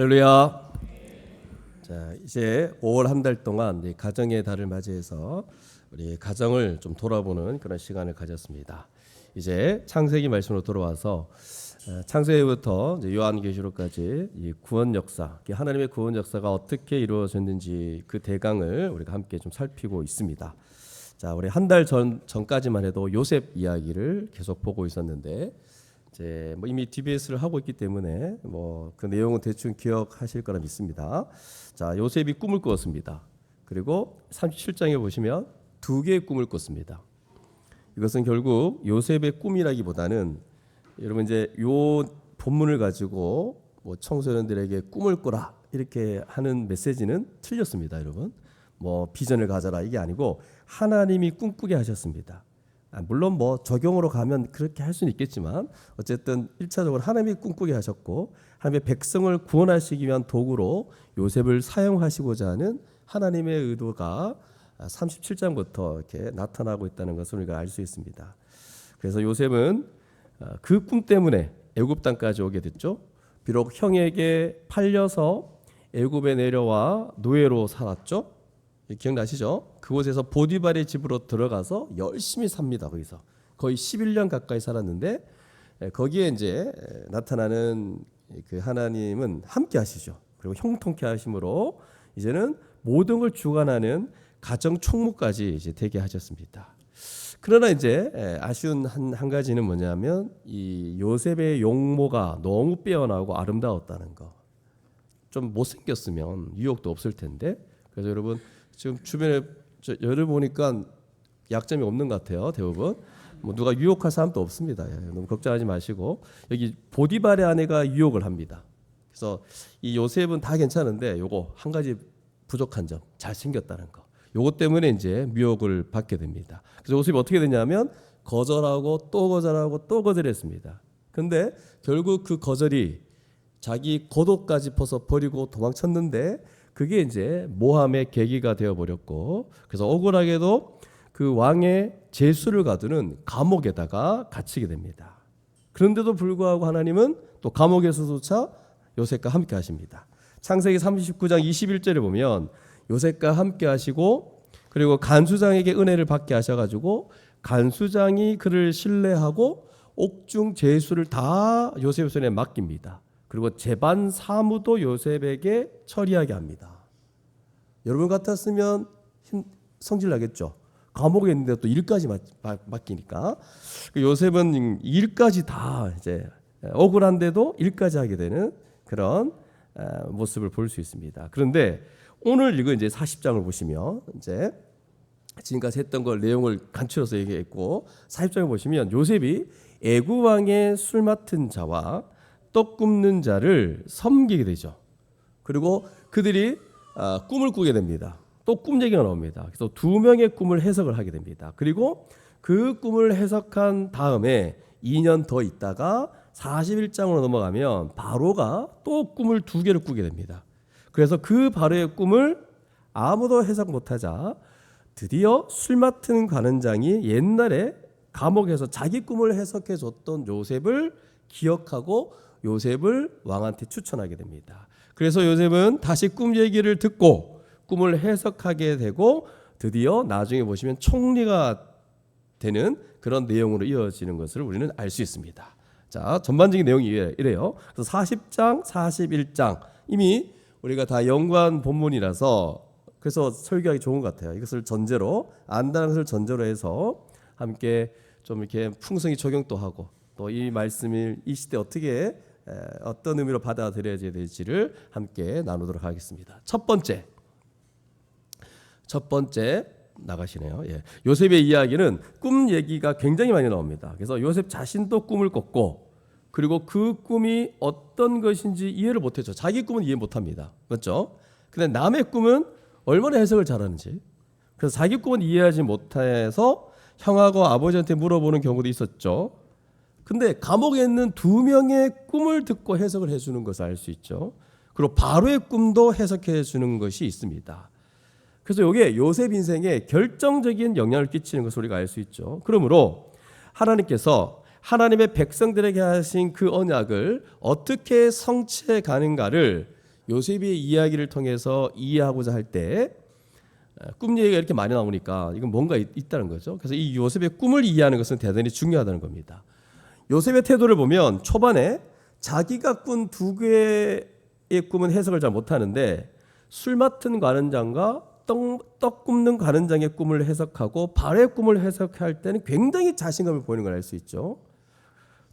할렐루야. 자, 이제 5월 한 달 동안 가정의 달을 맞이해서 우리 가정을 좀 돌아보는 그런 시간을 가졌습니다. 이제 창세기 말씀으로 돌아와서 창세기부터 요한계시록까지 이 구원 역사, 하나님의 구원 역사가 어떻게 이루어졌는지 그 대강을 우리가 함께 좀 살피고 있습니다. 자, 우리 한 달 전까지만 해도 요셉 이야기를 계속 보고 있었는데 이제 이미 DBS를 하고 있기 때문에 그 내용은 대충 기억하실 거라 믿습니다. 자, 요셉이 꿈을 꾸었습니다. 그리고 37장에 보시면 두 개의 꿈을 꿨습니다. 이것은 결국 요셉의 꿈이라기보다는 여러분 이제 요 본문을 가지고 청소년들에게 꿈을 꾸라 이렇게 하는 메시지는 틀렸습니다, 여러분. 비전을 가져라 이게 아니고 하나님이 꿈꾸게 하셨습니다. 물론 적용으로 가면 그렇게 할 수는 있겠지만 어쨌든 1차적으로 하나님이 꿈꾸게 하셨고 하나님의 백성을 구원하시기 위한 도구로 요셉을 사용하시고자 하는 하나님의 의도가 37장부터 이렇게 나타나고 있다는 것을 우리가 알 수 있습니다. 그래서 요셉은 그 꿈 때문에 애굽 땅까지 오게 됐죠. 비록 형에게 팔려서 애굽에 내려와 노예로 살았죠. 기억나시죠? 그곳에서 보디발의 집으로 들어가서 열심히 삽니다. 거기서 거의 11년 가까이 살았는데 거기에 이제 나타나는 그 하나님은 함께 하시죠. 그리고 형통케 하심으로 이제는 모든 걸 주관하는 가정 총무까지 이제 되게 하셨습니다. 그러나 이제 아쉬운 한 가지는 뭐냐면 이 요셉의 용모가 너무 빼어나고 아름다웠다는 거. 좀 못생겼으면 유혹도 없을 텐데. 그래서 여러분 지금 주변에 열을 보니까 약점이 없는 것 같아요. 대부분 누가 유혹할 사람도 없습니다. 너무 걱정하지 마시고 여기 보디발의 아내가 유혹을 합니다. 그래서 이 요셉은 다 괜찮은데 요거 한 가지 부족한 점, 잘생겼다는 거. 요거 때문에 이제 미혹을 받게 됩니다. 그래서 요셉이 어떻게 되냐면 거절하고 또 거절하고 또 거절했습니다. 근데 결국 그 거절이 자기 겉옷까지 벗어 버리고 도망쳤는데 그게 이제 모함의 계기가 되어버렸고 그래서 억울하게도 그 왕의 제수를 가두는 감옥에다가 갇히게 됩니다. 그런데도 불구하고 하나님은 또 감옥에서조차 요셉과 함께 하십니다. 창세기 39장 21절에 보면 요셉과 함께 하시고 그리고 간수장에게 은혜를 받게 하셔가지고 간수장이 그를 신뢰하고 옥중 제수를 다 요셉 손에 맡깁니다. 그리고 재반 사무도 요셉에게 처리하게 합니다. 여러분 같았으면 성질 나겠죠. 감옥에 있는데 또 일까지 맡기니까 요셉은 일까지 다 이제 억울한데도 일까지 하게 되는 그런 모습을 볼 수 있습니다. 그런데 오늘 이거 이제 40장을 보시면 이제 지금까지 했던 걸 내용을 간추려서 얘기했고 40장을 보시면 요셉이 애굽 왕의 술 맡은 자와 떡 굽는 자를 섬기게 되죠. 그리고 그들이 꿈을 꾸게 됩니다. 또 꿈 얘기가 나옵니다. 그래서 두 명의 꿈을 해석을 하게 됩니다. 그리고 그 꿈을 해석한 다음에 2년 더 있다가 41장으로 넘어가면 바로가 또 꿈을 두 개를 꾸게 됩니다. 그래서 그 바로의 꿈을 아무도 해석 못하자 드디어 술 맡은 관원장이 옛날에 감옥에서 자기 꿈을 해석해 줬던 요셉을 기억하고 요셉을 왕한테 추천하게 됩니다. 그래서 요셉은 다시 꿈 얘기를 듣고 꿈을 해석하게 되고 드디어 나중에 보시면 총리가 되는 그런 내용으로 이어지는 것을 우리는 알 수 있습니다. 자, 전반적인 내용이 이래요. 그래서 40장, 41장 이미 우리가 다 연관 본문이라서 그래서 설교하기 좋은 것 같아요. 이것을 전제로 안다는 것을 전제로 해서 함께 좀 이렇게 풍성히 적용도 하고 또 이 말씀을 이 시대 어떻게 어떤 의미로 받아들여야 될지를 함께 나누도록 하겠습니다. 첫 번째 나가시네요. 요셉의 이야기는 꿈 얘기가 굉장히 많이 나옵니다. 그래서 요셉 자신도 꿈을 꿨고 그리고 그 꿈이 어떤 것인지 이해를 못했죠. 자기 꿈은 이해 못합니다. 맞죠? 근데 남의 꿈은 얼마나 해석을 잘하는지 그래서 자기 꿈은 이해하지 못해서 형하고 아버지한테 물어보는 경우도 있었죠. 근데 감옥에 있는 두 명의 꿈을 듣고 해석을 해주는 것을 알 수 있죠. 그리고 바로의 꿈도 해석해 주는 것이 있습니다. 그래서 이게 요셉 인생에 결정적인 영향을 끼치는 것을 우리가 알 수 있죠. 그러므로 하나님께서 하나님의 백성들에게 하신 그 언약을 어떻게 성취해 가는가를 요셉의 이야기를 통해서 이해하고자 할 때 꿈 얘기가 이렇게 많이 나오니까 이건 뭔가 있다는 거죠. 그래서 이 요셉의 꿈을 이해하는 것은 대단히 중요하다는 겁니다. 요셉의 태도를 보면 초반에 자기가 꾼 두 개의 꿈은 해석을 잘 못하는데 술 맡은 관원장과 떡 굽는 관원장의 꿈을 해석하고 발의 꿈을 해석할 때는 굉장히 자신감을 보이는 걸 알 수 있죠.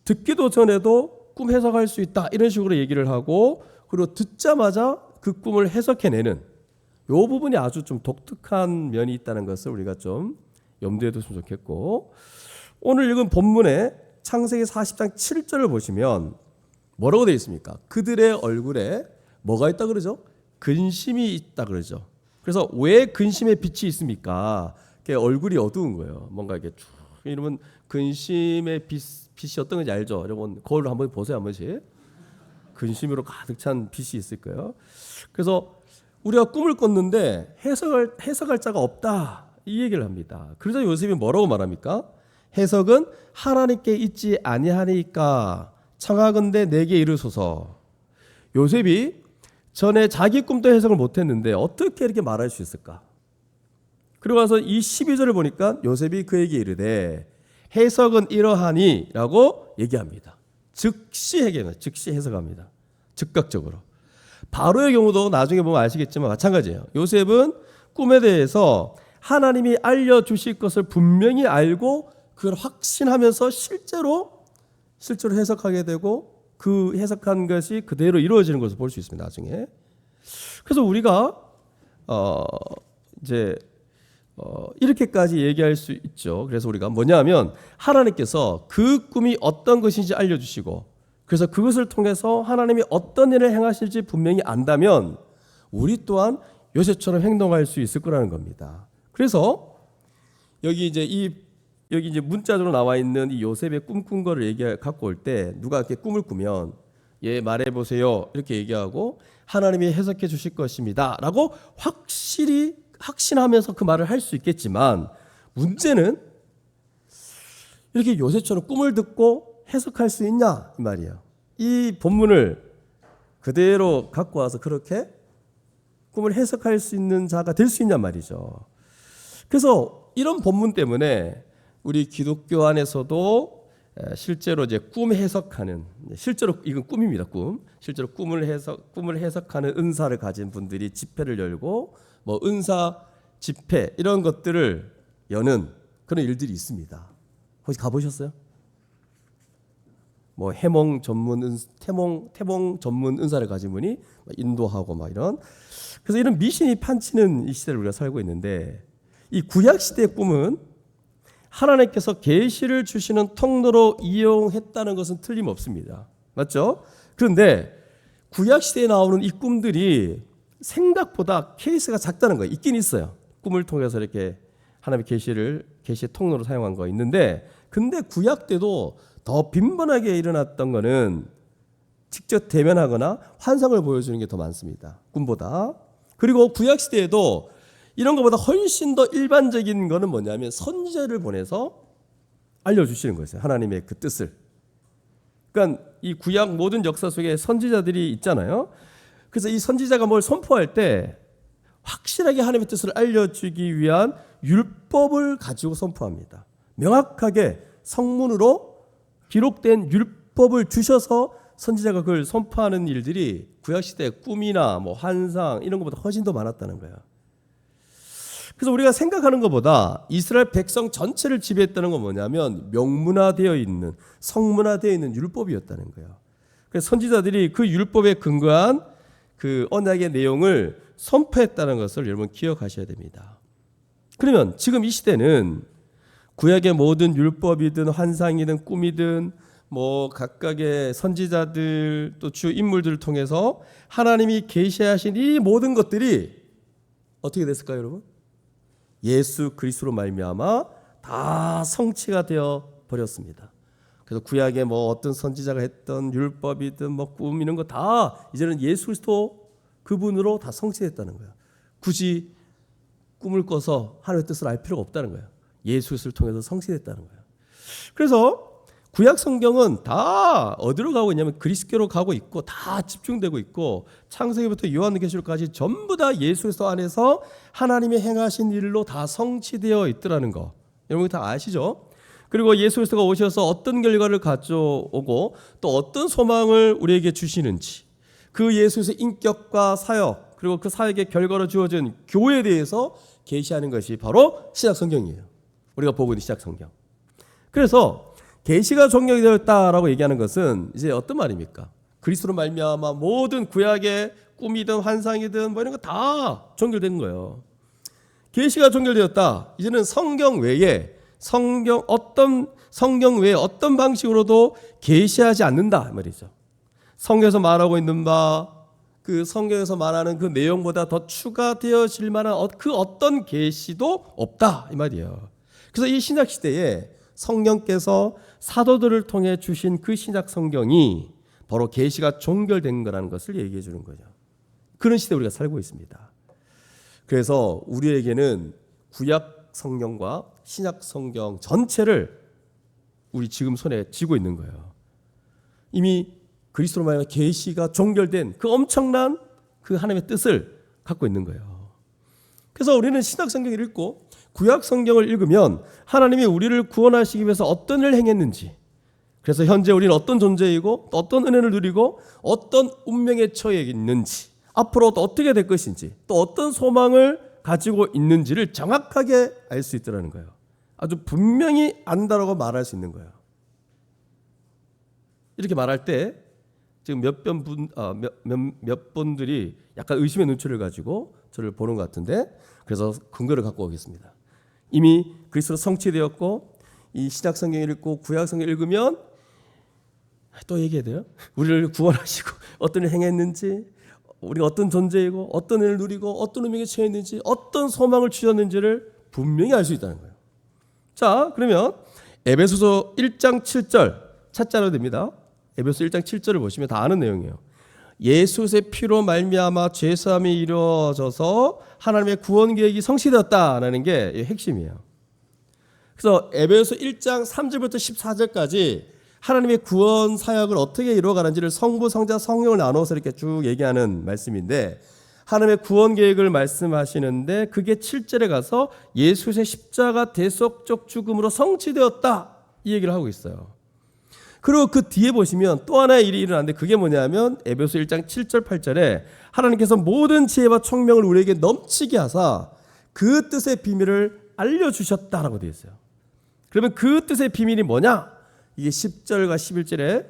듣기도 전에도 꿈 해석할 수 있다 이런 식으로 얘기를 하고 그리고 듣자마자 그 꿈을 해석해내는 이 부분이 아주 좀 독특한 면이 있다는 것을 우리가 좀 염두에 두시면 좋겠고, 오늘 읽은 본문에 창세기 40장 7절을 보시면 뭐라고 되어 있습니까? 그들의 얼굴에 뭐가 있다 그러죠? 근심이 있다 그러죠. 그래서 왜 근심의 빛이 있습니까? 얼굴이 어두운 거예요. 뭔가 이렇게 쭉 이러면 근심의 빛이 어떤 건지 알죠? 여러분 거울로 한번 보세요. 한 번씩. 근심으로 가득 찬 빛이 있을 거예요. 그래서 우리가 꿈을 꿨는데 해석할 자가 없다 이 얘기를 합니다. 그래서 요셉이 뭐라고 말합니까? 해석은 하나님께 있지 아니하니까 청하건대 내게 이르소서. 요셉이 전에 자기 꿈도 해석을 못했는데 어떻게 이렇게 말할 수 있을까? 그리고 와서 이 12절을 보니까 요셉이 그에게 이르되 해석은 이러하니 라고 얘기합니다. 즉시 해석합니다. 즉각적으로. 바로의 경우도 나중에 보면 아시겠지만 마찬가지예요. 요셉은 꿈에 대해서 하나님이 알려주실 것을 분명히 알고 그걸 확신하면서 실제로 해석하게 되고 그 해석한 것이 그대로 이루어지는 것을 볼 수 있습니다. 나중에. 그래서 우리가 이렇게까지 얘기할 수 있죠. 그래서 우리가 뭐냐면 하나님께서 그 꿈이 어떤 것인지 알려주시고 그래서 그것을 통해서 하나님이 어떤 일을 행하실지 분명히 안다면 우리 또한 요셉처럼 행동할 수 있을 거라는 겁니다. 그래서 여기 이제 문자적으로 나와 있는 이 요셉의 꿈꾼 거를 갖고 올 때 누가 이렇게 꿈을 꾸면 예 말해 보세요 이렇게 얘기하고 하나님이 해석해 주실 것입니다라고 확신하면서 그 말을 할 수 있겠지만 문제는 이렇게 요셉처럼 꿈을 듣고 해석할 수 있냐 이 말이에요. 이 본문을 그대로 갖고 와서 그렇게 꿈을 해석할 수 있는 자가 될 수 있냔 말이죠. 그래서 이런 본문 때문에 우리 기독교 안에서도 실제로 이제 꿈 해석하는 실제로 이건 꿈입니다. 실제로 꿈을 해석하는 은사를 가진 분들이 집회를 열고 뭐 은사 집회 이런 것들을 여는 그런 일들이 있습니다. 혹시 가보셨어요? 뭐 태몽 전문 은사를 가진 분이 인도하고 막 이런. 그래서 이런 미신이 판치는 이 시대를 우리가 살고 있는데 이 구약 시대의 꿈은 하나님께서 계시를 주시는 통로로 이용했다는 것은 틀림없습니다. 맞죠? 그런데 구약 시대에 나오는 이 꿈들이 생각보다 케이스가 작다는 거예요. 있긴 있어요. 꿈을 통해서 이렇게 하나님의 계시의 통로로 사용한 거 있는데 근데 구약 때도 더 빈번하게 일어났던 거는 직접 대면하거나 환상을 보여주는 게 더 많습니다. 꿈보다. 그리고 구약 시대에도 이런 것보다 훨씬 더 일반적인 거는 뭐냐면 선지자를 보내서 알려주시는 거예요. 하나님의 그 뜻을. 그러니까 이 구약 모든 역사 속에 선지자들이 있잖아요. 그래서 이 선지자가 뭘 선포할 때 확실하게 하나님의 뜻을 알려주기 위한 율법을 가지고 선포합니다. 명확하게 성문으로 기록된 율법을 주셔서 선지자가 그걸 선포하는 일들이 구약시대 꿈이나 뭐 환상 이런 것보다 훨씬 더 많았다는 거예요. 그래서 우리가 생각하는 것보다 이스라엘 백성 전체를 지배했다는 건 뭐냐면 명문화되어 있는 성문화되어 있는 율법이었다는 거예요. 그래서 선지자들이 그 율법에 근거한 그 언약의 내용을 선포했다는 것을 여러분 기억하셔야 됩니다. 그러면 지금 이 시대는 구약의 모든 율법이든 환상이든 꿈이든 뭐 각각의 선지자들 또 주 인물들을 통해서 하나님이 계시하신 이 모든 것들이 어떻게 됐을까요, 여러분? 예수 그리스도로 말미암아 다 성취가 되어 버렸습니다. 그래서 구약에 뭐 어떤 선지자가 했던 율법이든 뭐 꿈 이런 거 다 이제는 예수 그리스도 그분으로 다 성취됐다는 거예요. 굳이 꿈을 꿔서 하나님의 뜻을 알 필요가 없다는 거예요. 예수 그리스도를 통해서 성취됐다는 거예요. 그래서 구약 성경은 다 어디로 가고 있냐면 그리스도로 가고 있고 다 집중되고 있고 창세기부터 요한계시록까지 전부 다 예수 그리스도 안에서 하나님이 행하신 일로 다 성취되어 있더라는 거 여러분 다 아시죠? 그리고 예수 그리스도가 오셔서 어떤 결과를 가져오고 또 어떤 소망을 우리에게 주시는지 그 예수의 인격과 사역 그리고 그 사역의 결과로 주어진 교회에 대해서 계시하는 것이 바로 신약 성경이에요. 우리가 보고 있는 신약 성경. 그래서 계시가 종결이 되었다라고 얘기하는 것은 이제 어떤 말입니까? 그리스도로 말미암아 모든 구약의 꿈이든 환상이든 뭐 이런 거 다 종결된 거예요. 계시가 종결되었다. 이제는 성경 외에 어떤 방식으로도 계시하지 않는다 말이죠. 성경에서 말하고 있는 바 그 성경에서 말하는 그 내용보다 더 추가되어질 만한 그 어떤 계시도 없다 이 말이에요. 그래서 이 신약 시대에 성령께서 사도들을 통해 주신 그 신약 성경이 바로 계시가 종결된 거라는 것을 얘기해 주는 거죠. 그런 시대에 우리가 살고 있습니다. 그래서 우리에게는 구약 성경과 신약 성경 전체를 우리 지금 손에 쥐고 있는 거예요. 이미 그리스도로 말하면 계시가 종결된 그 엄청난 그 하나님의 뜻을 갖고 있는 거예요. 그래서 우리는 신약 성경을 읽고 구약 성경을 읽으면 하나님이 우리를 구원하시기 위해서 어떤 일을 행했는지, 그래서 현재 우리는 어떤 존재이고 또 어떤 은혜를 누리고 어떤 운명에 처해 있는지, 앞으로 또 어떻게 될 것인지, 또 어떤 소망을 가지고 있는지를 정확하게 알 수 있다는 거예요. 아주 분명히 안다라고 말할 수 있는 거예요. 이렇게 말할 때 지금 몇 분들이 약간 의심의 눈초리를 가지고 저를 보는 것 같은데, 그래서 근거를 갖고 오겠습니다. 이미 그리스도로 성취되었고 이 신약 성경을 읽고 구약 성경을 읽으면 또 얘기해야 돼요. 우리를 구원하시고 어떤 일을 행했는지, 우리가 어떤 존재이고 어떤 일을 누리고 어떤 운명에 처해 있는지, 어떤 소망을 주셨는지를 분명히 알 수 있다는 거예요. 자, 그러면 에베소서 1장 7절 찾자로 됩니다. 에베소 1장 7절을 보시면 다 아는 내용이에요. 예수의 피로 말미암아 죄사함이 이루어져서 하나님의 구원 계획이 성취되었다라는 게 핵심이에요. 그래서 에베소 1장 3절부터 14절까지 하나님의 구원 사역을 어떻게 이루어가는지를 성부, 성자, 성령을 나눠서 이렇게 쭉 얘기하는 말씀인데, 하나님의 구원 계획을 말씀하시는데 그게 7절에 가서 예수의 십자가 대속적 죽음으로 성취되었다 이 얘기를 하고 있어요. 그리고 그 뒤에 보시면 또 하나의 일이 일어나는데 그게 뭐냐면 에베소 1장 7절 8절에 하나님께서 모든 지혜와 총명을 우리에게 넘치게 하사 그 뜻의 비밀을 알려주셨다라고 되어 있어요. 그러면 그 뜻의 비밀이 뭐냐? 이게 10절과 11절에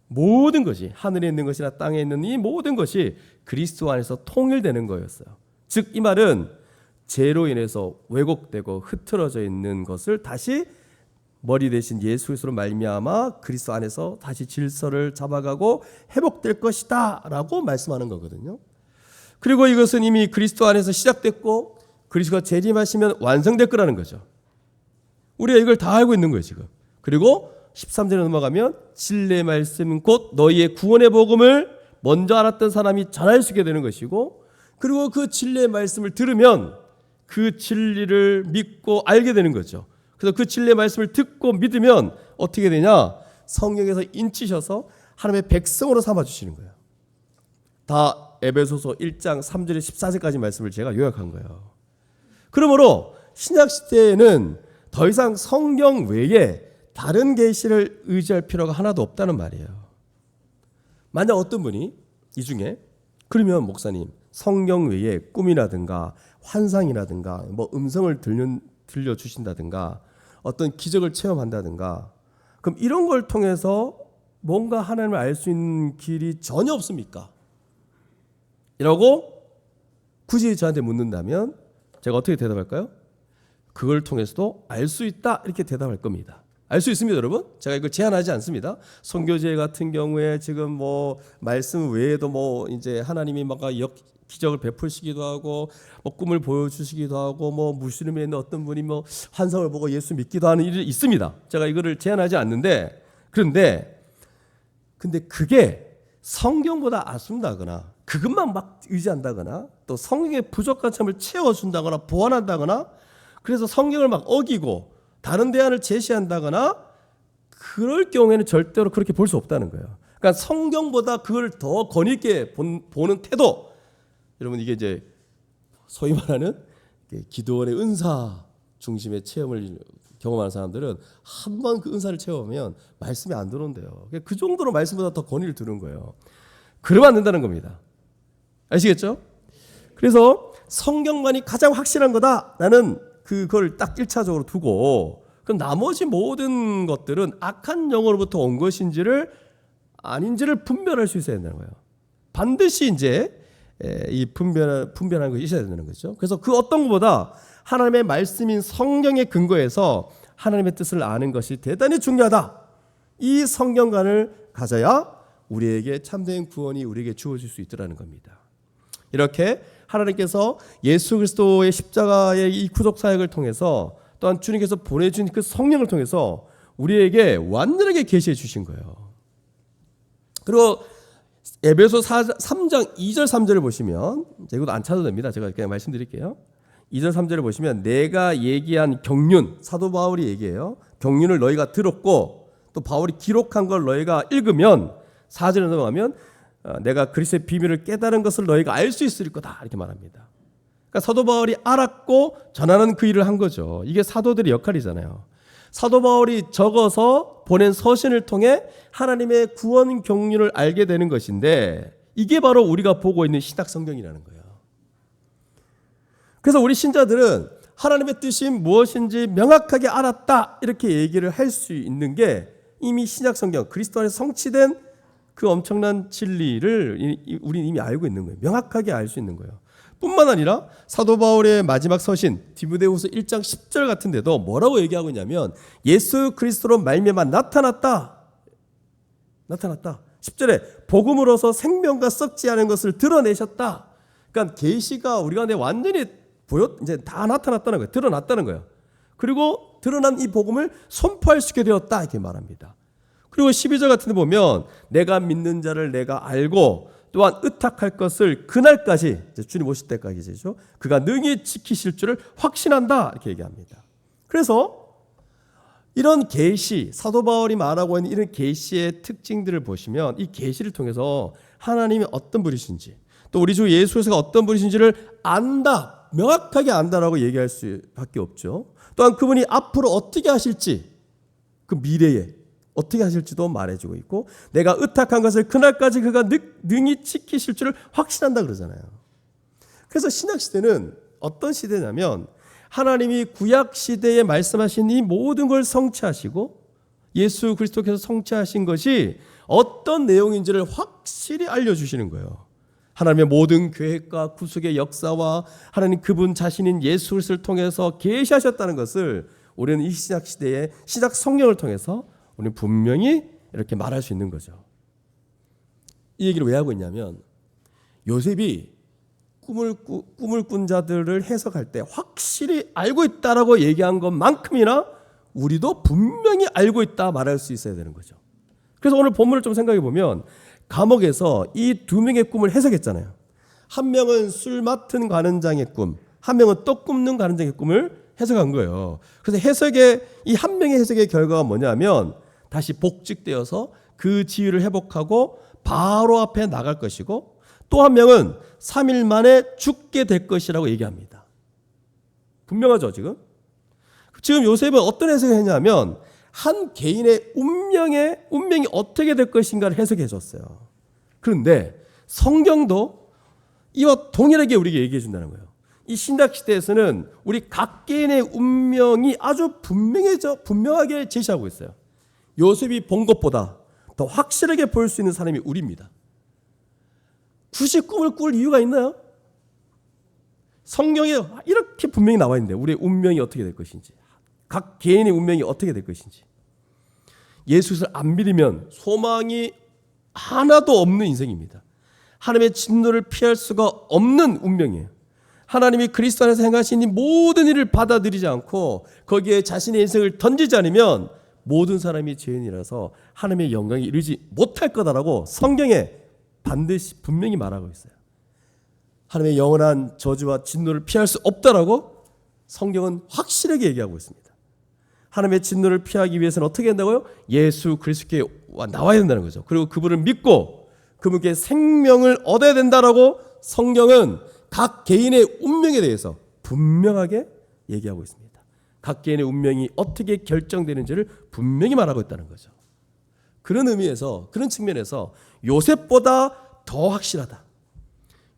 모든 것이, 하늘에 있는 것이나 땅에 있는 이 모든 것이 그리스도 안에서 통일되는 거였어요. 즉 이 말은 죄로 인해서 왜곡되고 흐트러져 있는 것을 다시 머리 대신 예수 그리스도로 말미암아 그리스도 안에서 다시 질서를 잡아가고 회복될 것이다 라고 말씀하는 거거든요. 그리고 이것은 이미 그리스도 안에서 시작됐고 그리스도가 재림하시면 완성될 거라는 거죠. 우리가 이걸 다 알고 있는 거예요 지금. 그리고 13절에 넘어가면 진리의 말씀 곧 너희의 구원의 복음을 먼저 알았던 사람이 전할 수 있게 되는 것이고, 그리고 그 진리의 말씀을 들으면 그 진리를 믿고 알게 되는 거죠. 그래서 그 진리의 말씀을 듣고 믿으면 어떻게 되냐? 성령에서 인치셔서 하나님의 백성으로 삼아주시는 거예요. 다 에베소서 1장 3절에 14절까지 말씀을 제가 요약한 거예요. 그러므로 신약시대에는 더 이상 성경 외에 다른 계시를 의지할 필요가 하나도 없다는 말이에요. 만약 어떤 분이 이 중에 그러면 목사님 성경 외에 꿈이라든가 환상이라든가 뭐 음성을 들려주신다든가 어떤 기적을 체험한다든가, 그럼 이런 걸 통해서 뭔가 하나님을 알 수 있는 길이 전혀 없습니까? 이라고 굳이 저한테 묻는다면 제가 어떻게 대답할까요? 그걸 통해서도 알 수 있다 이렇게 대답할 겁니다. 알 수 있습니다, 여러분. 제가 이걸 제한하지 않습니다. 선교제 같은 경우에 지금 뭐 말씀 외에도 뭐 이제 하나님이 막 기적을 베푸시기도 하고 뭐 꿈을 보여주시기도 하고 뭐 무슬림에 있는 어떤 분이 뭐 환상을 보고 예수 믿기도 하는 일이 있습니다. 제가 이거를 제한하지 않는데, 근데 그게 성경보다 아순다거나 그것만 막 의지한다거나 또 성경의 부족한 점을 채워준다거나 보완한다거나 그래서 성경을 막 어기고 다른 대안을 제시한다거나 그럴 경우에는 절대로 그렇게 볼 수 없다는 거예요. 그러니까 성경보다 그걸 더 권위 있게 보는 태도. 여러분 이게 이제 소위 말하는 기도원의 은사 중심의 체험을 경험하는 사람들은 한 번 그 은사를 체험하면 말씀이 안 들어온대요. 그 정도로 말씀보다 더 권위를 두는 거예요. 그러면 안 된다는 겁니다. 아시겠죠? 그래서 성경만이 가장 확실한 거다. 나는 그걸 딱 1차적으로 두고 그럼 나머지 모든 것들은 악한 영으로부터 온 것인지를 아닌지를 분별할 수 있어야 된다는 거예요. 반드시 이제 이 분별하는 것이 있어야 되는 거죠. 그래서 그 어떤 것보다 하나님의 말씀인 성경의 근거에서 하나님의 뜻을 아는 것이 대단히 중요하다. 이 성경관을 가져야 우리에게 참된 구원이 우리에게 주어질 수 있더라는 겁니다. 이렇게 하나님께서 예수 그리스도의 십자가의 이 구속 사역을 통해서 또한 주님께서 보내준 그 성령을 통해서 우리에게 완전하게 계시해 주신 거예요. 그리고 에베소 3장 2절 3절을 보시면 이것도 안 찾아도 됩니다. 제가 그냥 말씀드릴게요. 2절 3절을 보시면 내가 얘기한 경륜, 사도 바울이 얘기해요. 경륜을 너희가 들었고 또 바울이 기록한 걸 너희가 읽으면 4절에 넘어가면 내가 그리스도의 비밀을 깨달은 것을 너희가 알 수 있을 거다 이렇게 말합니다. 그러니까 사도 바울이 알았고 전하는 그 일을 한 거죠. 이게 사도들의 역할이잖아요. 사도 바울이 적어서 보낸 서신을 통해 하나님의 구원 경륜을 알게 되는 것인데 이게 바로 우리가 보고 있는 신약 성경이라는 거예요. 그래서 우리 신자들은 하나님의 뜻이 무엇인지 명확하게 알았다 이렇게 얘기를 할 수 있는 게 이미 신약 성경 그리스도 안에서 성취된 그 엄청난 진리를 우리는 이미 알고 있는 거예요. 명확하게 알 수 있는 거예요. 뿐만 아니라 사도 바울의 마지막 서신 디모데후서 1장 10절 같은 데도 뭐라고 얘기하고 있냐면 예수 그리스도로 말미암아 나타났다. 10절에 복음으로서 생명과 썩지 않은 것을 드러내셨다. 그러니까 계시가 우리 가운데 완전히 이제 다 나타났다는 거예요. 드러났다는 거예요. 그리고 드러난 이 복음을 선포할 수 있게 되었다 이렇게 말합니다. 그리고 12절 같은 데 보면 내가 믿는 자를 내가 알고 또한 의탁할 것을 그날까지 주님 오실 때까지죠. 그가 능히 지키실 줄을 확신한다 이렇게 얘기합니다. 그래서 이런 계시 사도 바울이 말하고 있는 이런 계시의 특징들을 보시면 이 계시를 통해서 하나님이 어떤 분이신지 또 우리 주 예수 그리스도가 어떤 분이신지를 안다. 명확하게 안다라고 얘기할 수밖에 없죠. 또한 그분이 앞으로 어떻게 하실지 그 미래에 어떻게 하실지도 말해주고 있고 내가 의탁한 것을 그날까지 그가 능히 지키실 줄을 확신한다 그러잖아요. 그래서 신약시대는 어떤 시대냐면 하나님이 구약시대에 말씀하신 이 모든 걸 성취하시고 예수 그리스도께서 성취하신 것이 어떤 내용인지를 확실히 알려주시는 거예요. 하나님의 모든 계획과 구속의 역사와 하나님 그분 자신인 예수 그리스도를 통해서 계시하셨다는 것을 우리는 이 신약시대의 신약 성령을 통해서 우리는 분명히 이렇게 말할 수 있는 거죠. 이 얘기를 왜 하고 있냐면 요셉이 꿈을 꾼 자들을 해석할 때 확실히 알고 있다라고 얘기한 것만큼이나 우리도 분명히 알고 있다 말할 수 있어야 되는 거죠. 그래서 오늘 본문을 좀 생각해 보면 감옥에서 이 두 명의 꿈을 해석했잖아요. 한 명은 술 맡은 관원장의 꿈, 한 명은 떡 굽는 관원장의 꿈을 해석한 거예요. 그래서 이 한 명의 해석의 결과가 뭐냐면 다시 복직되어서 그 지위를 회복하고 바로 앞에 나갈 것이고 또 한 명은 3일 만에 죽게 될 것이라고 얘기합니다. 분명하죠 지금? 지금 요셉은 어떤 해석을 했냐면 한 개인의 운명이 어떻게 될 것인가를 해석해 줬어요. 그런데 성경도 이와 동일하게 우리에게 얘기해 준다는 거예요. 이 신약 시대에서는 우리 각 개인의 운명이 아주 분명하게 제시하고 있어요. 요셉이 본 것보다 더 확실하게 볼 수 있는 사람이 우리입니다. 굳이 꿈을 꿀 이유가 있나요? 성경에 이렇게 분명히 나와 있는데 우리의 운명이 어떻게 될 것인지 각 개인의 운명이 어떻게 될 것인지 예수를 안 믿으면 소망이 하나도 없는 인생입니다. 하나님의 진노를 피할 수가 없는 운명이에요. 하나님이 그리스도 안에서 행하신 이 모든 일을 받아들이지 않고 거기에 자신의 인생을 던지지 않으면 모든 사람이 죄인이라서 하나님의 영광에 이르지 못할 거다라고 성경에 반드시 분명히 말하고 있어요. 하나님의 영원한 저주와 진노를 피할 수 없다라고 성경은 확실하게 얘기하고 있습니다. 하나님의 진노를 피하기 위해서는 어떻게 한다고요? 예수 그리스도께 나와야 된다는 거죠. 그리고 그분을 믿고 그분께 생명을 얻어야 된다라고 성경은 각 개인의 운명에 대해서 분명하게 얘기하고 있습니다. 각 개인의 운명이 어떻게 결정되는지를 분명히 말하고 있다는 거죠. 그런 의미에서, 그런 측면에서 요셉보다 더 확실하다.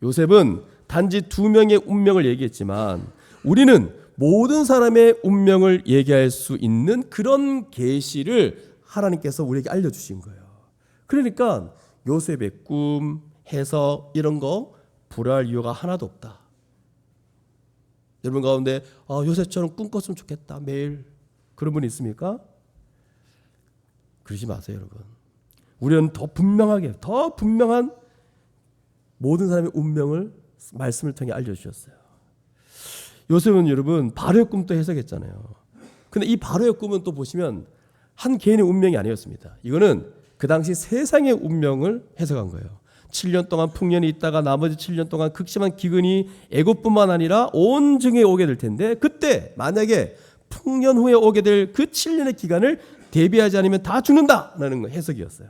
요셉은 단지 2명의 운명을 얘기했지만 우리는 모든 사람의 운명을 얘기할 수 있는 그런 계시를 하나님께서 우리에게 알려주신 거예요. 그러니까 요셉의 꿈, 해석 이런 거 불화할 이유가 하나도 없다. 여러분 가운데 요셉처럼 꿈꿨으면 좋겠다. 매일 그런 분 있습니까? 그러지 마세요, 여러분. 우리는 더 분명하게, 더 분명한 모든 사람의 운명을 말씀을 통해 알려주셨어요. 요셉은 여러분 바로의 꿈도 해석했잖아요. 근데 이 바로의 꿈은 또 보시면 한 개인의 운명이 아니었습니다. 이거는 그 당시 세상의 운명을 해석한 거예요. 7년 동안 풍년이 있다가 나머지 7년 동안 극심한 기근이 애굽뿐만 아니라 온 증에 오게 될 텐데 그때 만약에 풍년 후에 오게 될 그 7년의 기간을 대비하지 않으면 다 죽는다라는 해석이었어요.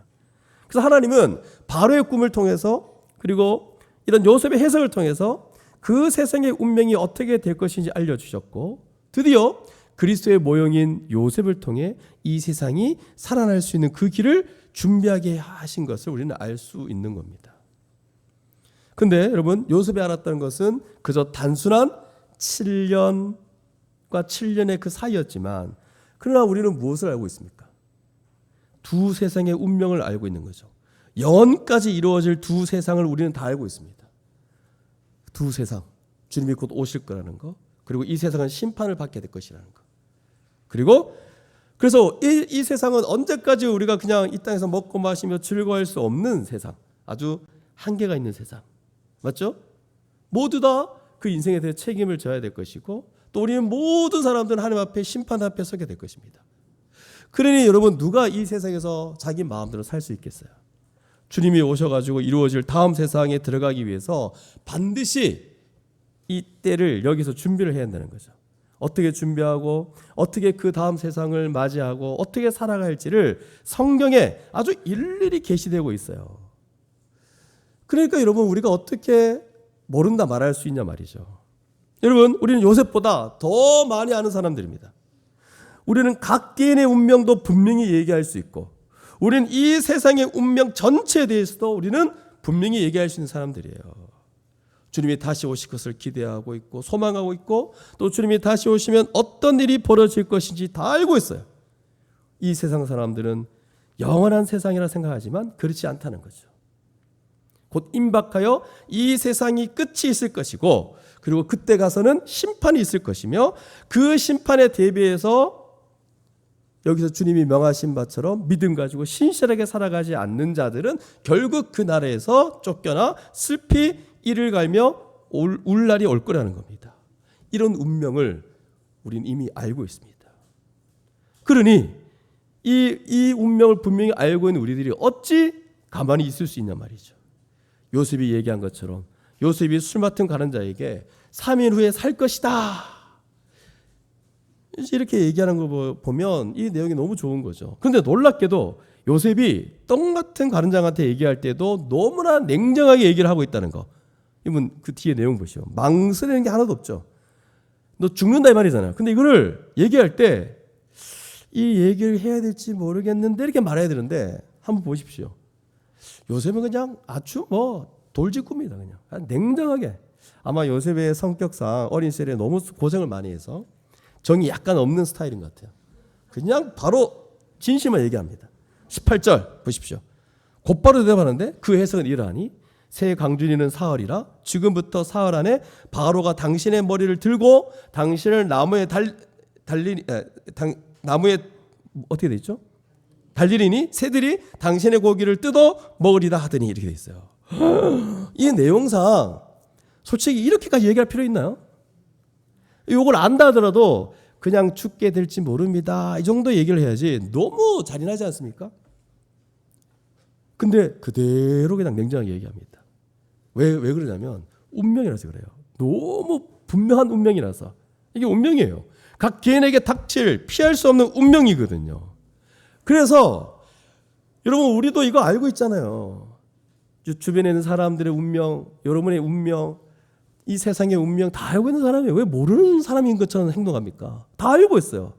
그래서 하나님은 바로의 꿈을 통해서 그리고 이런 요셉의 해석을 통해서 그 세상의 운명이 어떻게 될 것인지 알려주셨고 드디어 그리스도의 모형인 요셉을 통해 이 세상이 살아날 수 있는 그 길을 준비하게 하신 것을 우리는 알 수 있는 겁니다. 근데 여러분 요셉이 알았다는 것은 그저 단순한 7년과 7년의 그 사이였지만 그러나 우리는 무엇을 알고 있습니까? 두 세상의 운명을 알고 있는 거죠. 영원까지 이루어질 두 세상을 우리는 다 알고 있습니다. 두 세상, 주님이 곧 오실 거라는 거, 그리고 이 세상은 심판을 받게 될 것이라는 거. 그리고 그래서 이 세상은 언제까지 우리가 그냥 이 땅에서 먹고 마시며 즐거워할 수 없는 세상, 아주 한계가 있는 세상, 맞죠? 모두 다 그 인생에 대해 책임을 져야 될 것이고 또 우리는 모든 사람들은 하나님 앞에 심판 앞에 서게 될 것입니다. 그러니 여러분 누가 이 세상에서 자기 마음대로 살 수 있겠어요? 주님이 오셔가지고 이루어질 다음 세상에 들어가기 위해서 반드시 이 때를 여기서 준비를 해야 한다는 거죠. 어떻게 준비하고 어떻게 그 다음 세상을 맞이하고 어떻게 살아갈지를 성경에 아주 일일이 계시되고 있어요. 그러니까 여러분 우리가 어떻게 모른다 말할 수 있냐 말이죠. 여러분 우리는 요셉보다 더 많이 아는 사람들입니다. 우리는 각 개인의 운명도 분명히 얘기할 수 있고 우리는 이 세상의 운명 전체에 대해서도 우리는 분명히 얘기할 수 있는 사람들이에요. 주님이 다시 오실 것을 기대하고 있고 소망하고 있고 또 주님이 다시 오시면 어떤 일이 벌어질 것인지 다 알고 있어요. 이 세상 사람들은 영원한 세상이라 생각하지만 그렇지 않다는 거죠. 곧 임박하여 이 세상이 끝이 있을 것이고 그리고 그때 가서는 심판이 있을 것이며 그 심판에 대비해서 여기서 주님이 명하신 바처럼 믿음 가지고 신실하게 살아가지 않는 자들은 결국 그 나라에서 쫓겨나 슬피 이를 갈며 울 날이 올 거라는 겁니다. 이런 운명을 우리는 이미 알고 있습니다. 그러니 이 운명을 분명히 알고 있는 우리들이 어찌 가만히 있을 수 있냐 말이죠. 요셉이 얘기한 것처럼 요셉이 술 맡은 가는 자에게 3일 후에 살 것이다. 이렇게 얘기하는 거 보면 이 내용이 너무 좋은 거죠. 그런데 놀랍게도 요셉이 떡 같은 가른장한테 얘기할 때도 너무나 냉정하게 얘기를 하고 있다는 거. 이분 그 뒤에 내용 보시오. 망설이는 게 하나도 없죠. 너 죽는다 이 말이잖아요. 근데 이거를 얘기할 때 이 얘기를 해야 될지 모르겠는데 이렇게 말해야 되는데 한번 보십시오. 요셉은 그냥 아주 돌직구입니다. 그냥 냉정하게. 아마 요셉의 성격상 어린 시절에 너무 고생을 많이 해서 정이 약간 없는 스타일인 것 같아요. 그냥 바로 진실만 얘기합니다. 18절 보십시오. 곧바로 대답하는데 그 해석은 이러하니 새 강준이는 사흘이라 지금부터 사흘 안에 바로가 당신의 머리를 들고 당신을 나무에 나무에 어떻게 돼 있죠? 달리리니 새들이 당신의 고기를 뜯어 먹으리다 하더니 이렇게 돼 있어요. 이 내용상 솔직히 이렇게까지 얘기할 필요 있나요? 이걸 안다 하더라도 그냥 죽게 될지 모릅니다. 이 정도 얘기를 해야지 너무 잔인하지 않습니까? 근데 그대로 그냥 냉정하게 얘기합니다. 왜 그러냐면 운명이라서 그래요. 너무 분명한 운명이라서. 이게 운명이에요. 각 개인에게 닥칠 피할 수 없는 운명이거든요. 그래서 여러분 우리도 이거 알고 있잖아요. 주변에 있는 사람들의 운명, 여러분의 운명, 이 세상의 운명 다 알고 있는 사람이 왜 모르는 사람인 것처럼 행동합니까? 다 알고 있어요.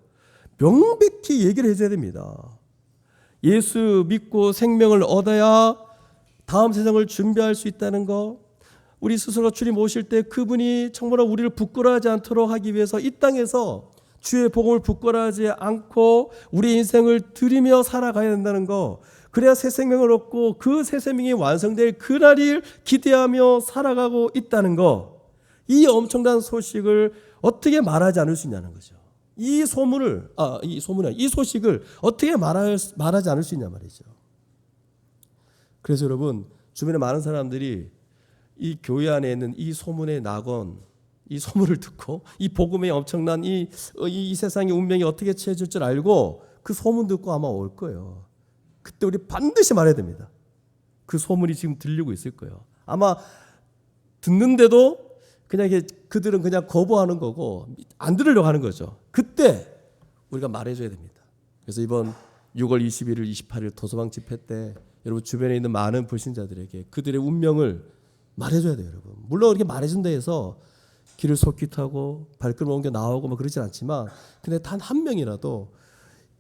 명백히 얘기를 해줘야 됩니다. 예수 믿고 생명을 얻어야 다음 세상을 준비할 수 있다는 거, 우리 스스로 주님 오실 때 그분이 정말 우리를 부끄러워하지 않도록 하기 위해서 이 땅에서 주의 복음을 부끄러워하지 않고 우리 인생을 드리며 살아가야 된다는 거, 그래야 새 생명을 얻고 그 새 생명이 완성될 그날을 기대하며 살아가고 있다는 거, 이 엄청난 소식을 어떻게 말하지 않을 수 있냐는 거죠. 이 소식을 어떻게 말하지 않을 수 있냐 말이죠. 그래서 여러분, 주변에 많은 사람들이 이 교회 안에 있는 이 소문의 낙원, 이 소문을 듣고 이 복음의 엄청난 이 세상의 운명이 어떻게 채워질 줄 알고 그 소문 듣고 아마 올 거예요. 그때 우리 반드시 말해야 됩니다. 그 소문이 지금 들리고 있을 거예요. 아마 듣는데도 그냥 그들은 그냥 거부하는 거고 안 들으려고 하는 거죠. 그때 우리가 말해줘야 됩니다. 그래서 이번 6월 21일, 28일 도서방 집회 때 여러분 주변에 있는 많은 불신자들에게 그들의 운명을 말해줘야 돼요, 여러분. 물론 이렇게 말해준다 해서 길을 솔깃하고 발걸음 옮겨 나오고 뭐 그러진 않지만, 근데 단 한 명이라도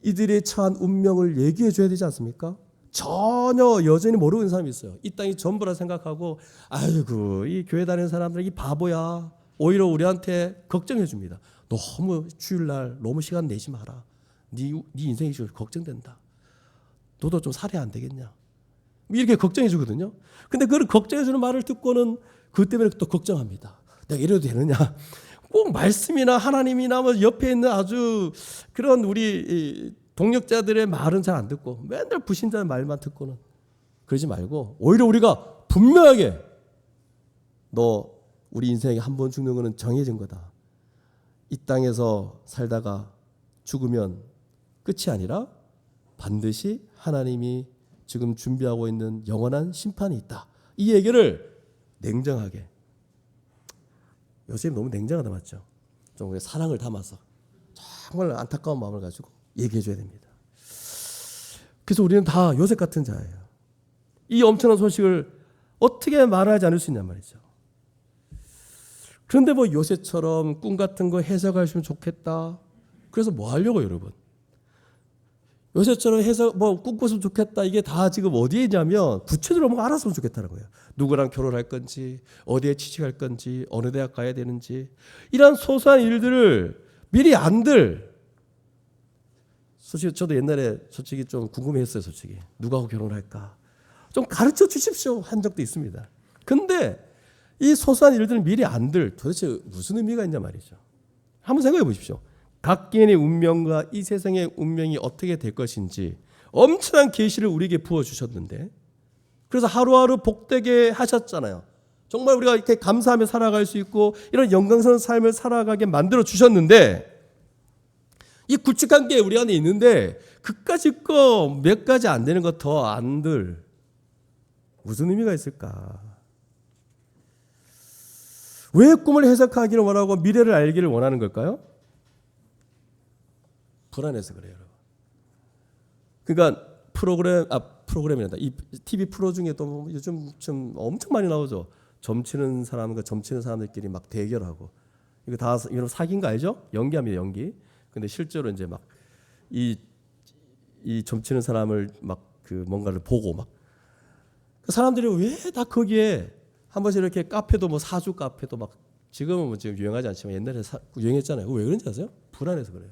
이들의 처한 운명을 얘기해 줘야 되지 않습니까? 전혀 여전히 모르고 있는 사람이 있어요. 이 땅이 전부라 생각하고, 아이고 이 교회 다니는 사람들 이 바보야. 오히려 우리한테 걱정해 줍니다. 너무 주일날 너무 시간 내지 마라. 네 인생이 지금 걱정된다. 너도 좀 살해야 안 되겠냐? 이렇게 걱정해 주거든요. 근데 그걸 걱정해 주는 말을 듣고는 그 때문에 또 걱정합니다. 내가 이래도 되느냐? 꼭 말씀이나 하나님이나 뭐 옆에 있는 아주 그런 우리 동력자들의 말은 잘 안 듣고 맨날 불신자의 말만 듣고는 그러지 말고, 오히려 우리가 분명하게 너 우리 인생에 한 번 죽는 거는 정해진 거다. 이 땅에서 살다가 죽으면 끝이 아니라 반드시 하나님이 지금 준비하고 있는 영원한 심판이 있다. 이 얘기를 냉정하게, 요새 너무 냉정하다 맞죠? 좀 사랑을 담아서 정말 안타까운 마음을 가지고 얘기해 줘야 됩니다. 그래서 우리는 다 요셉 같은 자예요. 이 엄청난 소식을 어떻게 말하지 않을 수 있냔 말이죠. 그런데 뭐 요셉처럼 꿈 같은 거 해석하시면 좋겠다. 그래서 뭐 하려고 여러분? 요새처럼 해서 뭐 꿈꿨으면 좋겠다. 이게 다 지금 어디에 있냐면 구체적으로 뭔가 알았으면 좋겠다는 거예요. 누구랑 결혼할 건지, 어디에 취직할 건지, 어느 대학 가야 되는지, 이런 소소한 일들을 미리 안들. 솔직히 저도 옛날에 솔직히 좀 궁금했어요. 솔직히 누구하고 결혼할까 좀 가르쳐 주십시오 한 적도 있습니다. 근데 이 소소한 일들을 미리 안들 도대체 무슨 의미가 있냐 말이죠. 한번 생각해 보십시오. 각 개인의 운명과 이 세상의 운명이 어떻게 될 것인지 엄청난 계시를 우리에게 부어주셨는데, 그래서 하루하루 복되게 하셨잖아요. 정말 우리가 이렇게 감사하며 살아갈 수 있고 이런 영광스러운 삶을 살아가게 만들어 주셨는데, 이 굵직한 게 우리 안에 있는데 그까짓 거 몇 가지 안 되는 거 더 안들 무슨 의미가 있을까? 왜 꿈을 해석하기를 원하고 미래를 알기를 원하는 걸까요? 불안해서 그래요, 여러분. 그러니까 프로그램이란다. 이 TV 프로 중에 또 요즘 좀 엄청 많이 나오죠. 점치는 사람과 점치는 사람들끼리 막 대결하고, 이거 다 이런 사기인 거 알죠? 연기합니다, 연기. 근데 실제로 이제 막 이 점치는 사람을 막 그 뭔가를 보고 막 그 사람들이 왜 다 거기에 한 번씩 이렇게 카페도 뭐 사주 카페도 막 지금은 뭐 지금 유행하지 않지만 옛날에 유행했잖아요. 왜 그런지 아세요? 불안해서 그래요.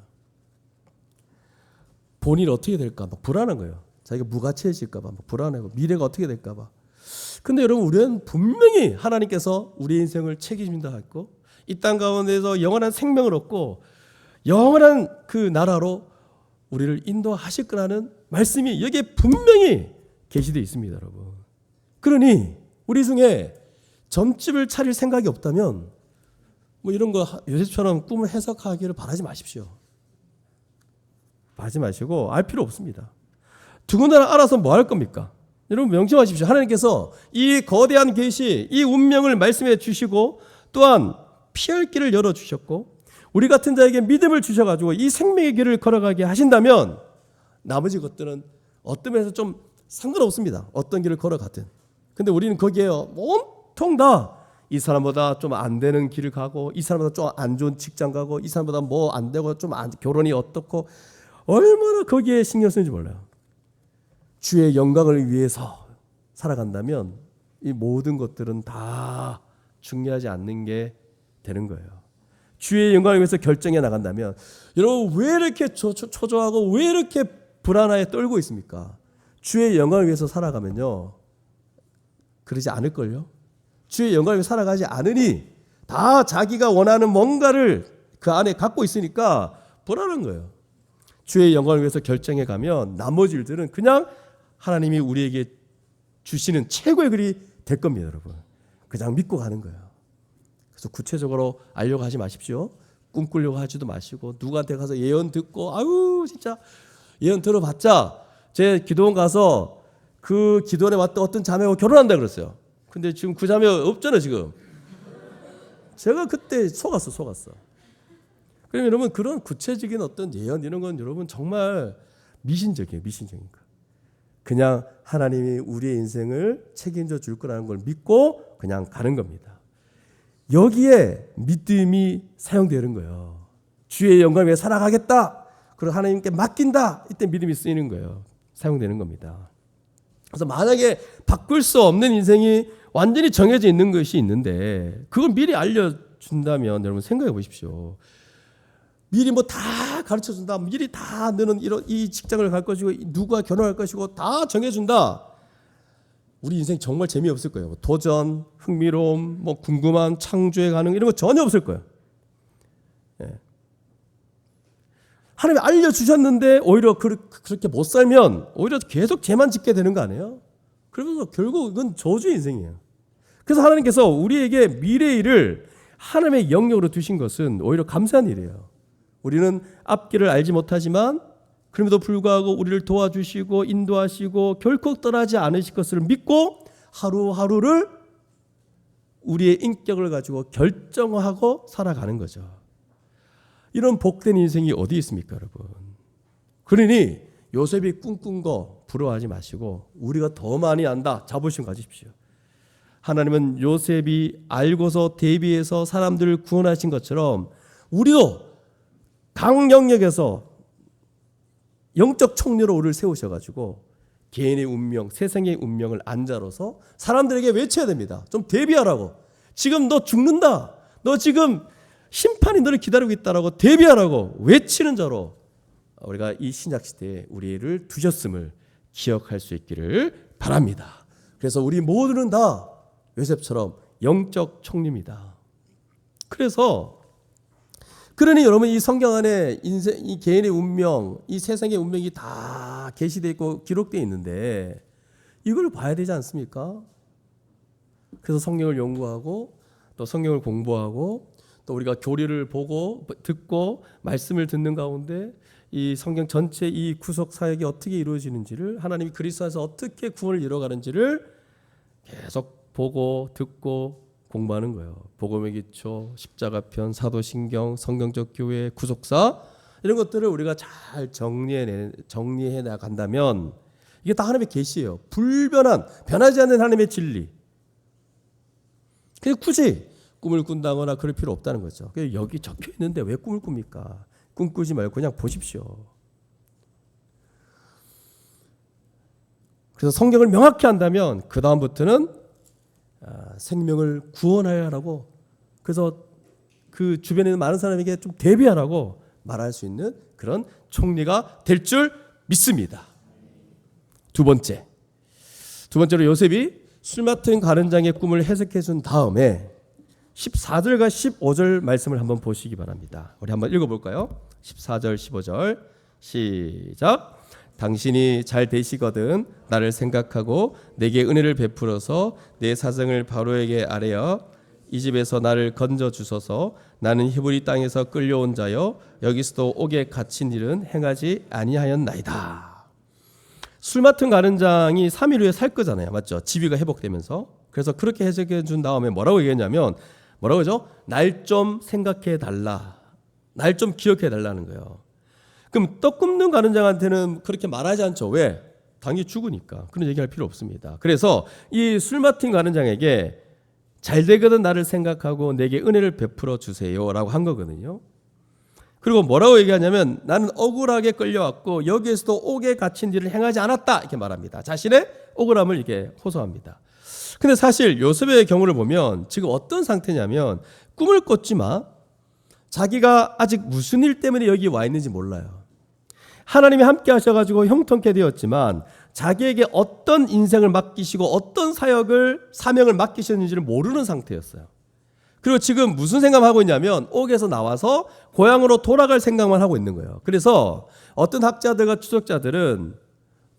본인이 어떻게 될까 막 불안한 거예요. 자기가 무가치해질까 봐 막 불안하고 미래가 어떻게 될까 봐. 근데 여러분, 우리는 분명히 하나님께서 우리 인생을 책임진다 했고 이 땅 가운데서 영원한 생명을 얻고 영원한 그 나라로 우리를 인도하실 거라는 말씀이 여기에 분명히 계시되어 있습니다, 여러분. 그러니 우리 중에 점집을 차릴 생각이 없다면 뭐 이런 거 요셉처럼 꿈을 해석하기를 바라지 마십시오. 바라지 마시고 알 필요 없습니다. 누구나 알아서 뭐 할 겁니까? 여러분 명심하십시오. 하나님께서 이 거대한 계시, 이 운명을 말씀해 주시고 또한 피할 길을 열어주셨고 우리 같은 자에게 믿음을 주셔가지고 이 생명의 길을 걸어가게 하신다면 나머지 것들은 어떤 면에서 좀 상관없습니다. 어떤 길을 걸어가든. 근데 우리는 거기에 온통 다 이 사람보다 좀 안 되는 길을 가고, 이 사람보다 좀 안 좋은 직장 가고, 이 사람보다 뭐 안 되고, 결혼이 어떻고, 얼마나 거기에 신경 쓰는지 몰라요. 주의 영광을 위해서 살아간다면 이 모든 것들은 다 중요하지 않는 게 되는 거예요. 주의 영광을 위해서 결정해 나간다면, 여러분 왜 이렇게 초조하고 왜 이렇게 불안하게 떨고 있습니까? 주의 영광을 위해서 살아가면요, 그러지 않을걸요. 주의 영광을 위해서 살아가지 않으니 다 자기가 원하는 뭔가를 그 안에 갖고 있으니까 불안한 거예요. 주의 영광을 위해서 결정해 가면 나머지 일들은 그냥 하나님이 우리에게 주시는 최고의 글이 될 겁니다, 여러분. 그냥 믿고 가는 거예요. 그래서 구체적으로 알려고 하지 마십시오. 꿈꾸려고 하지도 마시고, 누구한테 가서 예언 듣고, 아유 진짜 예언 들어봤자, 제 기도원 가서 그 기도원에 왔던 어떤 자매하고 결혼한다 그랬어요. 근데 지금 그 자매 없잖아요, 지금. 제가 그때 속았어. 그러면 여러분, 그런 구체적인 어떤 예언 이런 건 여러분 정말 미신적이에요. 미신적이니까. 그냥 하나님이 우리의 인생을 책임져 줄 거라는 걸 믿고 그냥 가는 겁니다. 여기에 믿음이 사용되는 거예요. 주의 영광을 위해 살아가겠다. 그리고 하나님께 맡긴다. 이때 믿음이 쓰이는 거예요. 사용되는 겁니다. 그래서 만약에 바꿀 수 없는 인생이 완전히 정해져 있는 것이 있는데 그걸 미리 알려준다면 여러분 생각해 보십시오. 미리 뭐 다 가르쳐준다. 미리 다 너는 이 직장을 갈 것이고 누구와 결혼할 것이고 다 정해준다. 우리 인생 정말 재미없을 거예요. 도전, 흥미로움, 뭐 궁금한 창조의 가능 이런 거 전혀 없을 거예요. 예. 하나님이 알려주셨는데 오히려 그렇게 못 살면 오히려 계속 죄만 짓게 되는 거 아니에요? 그러면서 결국 이건 저주의 인생이에요. 그래서 하나님께서 우리에게 미래의 일을 하나님의 영역으로 두신 것은 오히려 감사한 일이에요. 우리는 앞길을 알지 못하지만 그럼에도 불구하고 우리를 도와주시고 인도하시고 결코 떠나지 않으실 것을 믿고 하루하루를 우리의 인격을 가지고 결정하고 살아가는 거죠. 이런 복된 인생이 어디 있습니까, 여러분? 그러니 요셉이 꿈꾼 거 부러워하지 마시고 우리가 더 많이 안다 자부심 가지십시오. 하나님은 요셉이 알고서 대비해서 사람들을 구원하신 것처럼 우리도 각 영역에서 영적 총리로 우리를 세우셔가지고 개인의 운명, 세상의 운명을 안자로서 사람들에게 외쳐야 됩니다. 좀 대비하라고. 지금 너 죽는다. 너 지금 심판이 너를 기다리고 있다라고 대비하라고 외치는 자로 우리가 이 신약시대에 우리를 두셨음을 기억할 수 있기를 바랍니다. 그래서 우리 모두는 다 요셉처럼 영적 총리입니다. 그러니 여러분 이 성경 안에 인생, 이 개인의 운명, 이 세상의 운명이 다 계시되어 있고 기록되어 있는데 이걸 봐야 되지 않습니까? 그래서 성경을 연구하고 또 성경을 공부하고 또 우리가 교리를 보고 듣고 말씀을 듣는 가운데 이 성경 전체 이 구속 사역이 어떻게 이루어지는지를 하나님이 그리스도 안에서 어떻게 구원을 이루어가는지를 계속 보고 듣고 공부하는 거예요. 복음의 기초, 십자가편, 사도신경, 성경적 교회, 구속사 이런 것들을 우리가 잘 정리해 나간다면 이게 다 하나님의 계시예요. 불변한 변하지 않는 하나님의 진리. 그래서 굳이 꿈을 꾼다거나 그럴 필요 없다는 거죠. 여기 적혀 있는데 왜 꿈을 꿉니까? 꿈꾸지 말고 그냥 보십시오. 그래서 성경을 명확히 한다면 그 다음부터는 생명을 구원하라고 그래서 그 주변에 있는 많은 사람에게 좀 대비하라고 말할 수 있는 그런 총리가 될 줄 믿습니다. 두 번째로 요셉이 술 맡은 가른장의 꿈을 해석해 준 다음에 14절과 15절 말씀을 한번 보시기 바랍니다. 우리 한번 읽어볼까요? 14절 15절 시작. 당신이 잘 되시거든 나를 생각하고 내게 은혜를 베풀어서 내 사정을 바로에게 아뢰어 이 집에서 나를 건져 주소서. 나는 히브리 땅에서 끌려온 자여 여기서도 옥에 갇힌 일은 행하지 아니하였나이다. 술 맡은 가른장이 3일 후에 살 거잖아요, 맞죠? 지위가 회복되면서. 그래서 그렇게 해석해 준 다음에 뭐라고 얘기했냐면 뭐라고 하죠? 날 좀 생각해 달라. 날 좀 기억해 달라는 거예요. 그럼 떡 굽는 가는장한테는 그렇게 말하지 않죠. 왜? 당연히 죽으니까. 그런 얘기할 필요 없습니다. 그래서 이 술 맡은 가는장에게 잘 되거든 나를 생각하고 내게 은혜를 베풀어 주세요라고 한 거거든요. 그리고 뭐라고 얘기하냐면 나는 억울하게 끌려왔고 여기에서도 옥에 갇힌 일을 행하지 않았다 이렇게 말합니다. 자신의 억울함을 이렇게 호소합니다. 근데 사실 요셉의 경우를 보면 지금 어떤 상태냐면 꿈을 꿨지만 자기가 아직 무슨 일 때문에 여기 와 있는지 몰라요. 하나님이 함께 하셔가지고 형통케 되었지만 자기에게 어떤 인생을 맡기시고 어떤 사명을 맡기셨는지를 모르는 상태였어요. 그리고 지금 무슨 생각을 하고 있냐면 옥에서 나와서 고향으로 돌아갈 생각만 하고 있는 거예요. 그래서 어떤 학자들과 추적자들은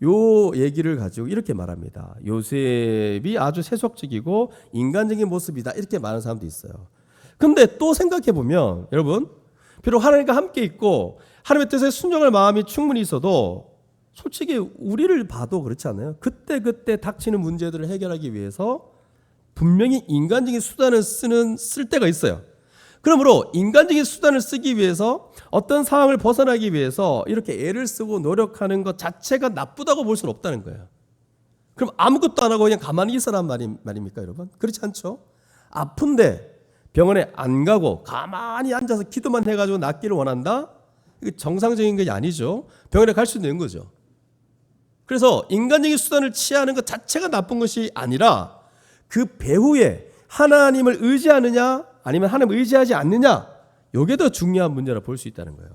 요 얘기를 가지고 이렇게 말합니다. 요셉이 아주 세속적이고 인간적인 모습이다 이렇게 말하는 사람도 있어요. 근데 또 생각해 보면 여러분 비록 하나님과 함께 있고 하나님의 뜻에 순종할 마음이 충분히 있어도 솔직히 우리를 봐도 그렇지 않아요? 그때 닥치는 문제들을 해결하기 위해서 분명히 인간적인 수단을 쓸 때가 있어요. 그러므로 인간적인 수단을 쓰기 위해서 어떤 상황을 벗어나기 위해서 이렇게 애를 쓰고 노력하는 것 자체가 나쁘다고 볼 수는 없다는 거예요. 그럼 아무것도 안 하고 그냥 가만히 있으란 말입니까 여러분? 그렇지 않죠? 아픈데 병원에 안 가고 가만히 앉아서 기도만 해가지고 낫기를 원한다? 이게 정상적인 것이 아니죠. 병원에 갈 수도 있는 거죠. 그래서 인간적인 수단을 취하는 것 자체가 나쁜 것이 아니라 그 배후에 하나님을 의지하느냐 아니면 하나님을 의지하지 않느냐 이게 더 중요한 문제라 볼 수 있다는 거예요.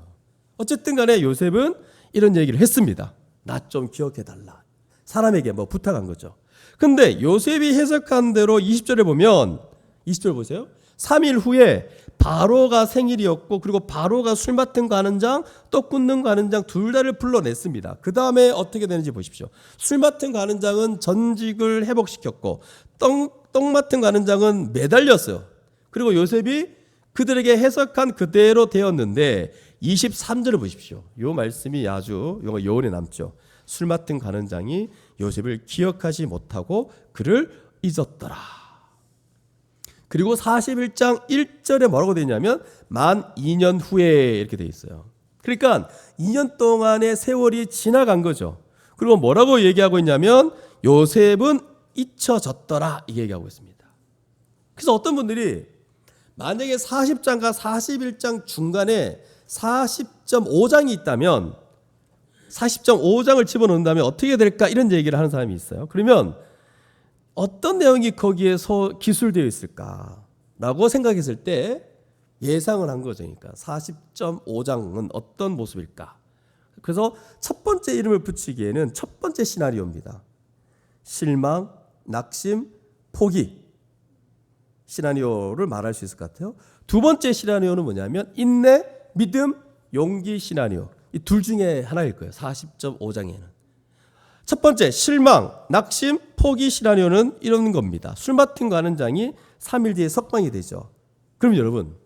어쨌든 간에 요셉은 이런 얘기를 했습니다. 나 좀 기억해 달라. 사람에게 뭐 부탁한 거죠. 근데 요셉이 해석한 대로 20절에 보면 20절 보세요. 3일 후에 바로가 생일이었고 그리고 바로가 술 맡은 가는장 떡 굽는 가는장 둘 다를 불러냈습니다. 그 다음에 어떻게 되는지 보십시오. 술 맡은 가는장은 전직을 회복시켰고 떡 맡은 가는장은 매달렸어요. 그리고 요셉이 그들에게 해석한 그대로 되었는데 23절을 보십시오. 이 말씀이 아주 요원에 남죠. 술 맡은 가는장이 요셉을 기억하지 못하고 그를 잊었더라. 그리고 41장 1절에 뭐라고 되어 있냐면 만 2년 후에 이렇게 되어 있어요. 그러니까 2년 동안의 세월이 지나간 거죠. 그리고 뭐라고 얘기하고 있냐면 요셉은 잊혀졌더라 이 얘기하고 있습니다. 그래서 어떤 분들이 만약에 40장과 41장 중간에 40.5장이 있다면 40.5장을 집어넣는다면 어떻게 될까 이런 얘기를 하는 사람이 있어요. 그러면 어떤 내용이 거기에 기술되어 있을까라고 생각했을 때 예상을 한 거죠. 그러니까 40.5장은 어떤 모습일까? 그래서 첫 번째 이름을 붙이기에는 첫 번째 시나리오입니다. 실망, 낙심, 포기 시나리오를 말할 수 있을 것 같아요. 두 번째 시나리오는 뭐냐면 인내, 믿음, 용기 시나리오. 이 둘 중에 하나일 거예요. 40.5장에는. 첫 번째 실망, 낙심, 포기 시나리오는 이런 겁니다. 술 맡은 가는장이 3일 뒤에 석방이 되죠. 그럼 여러분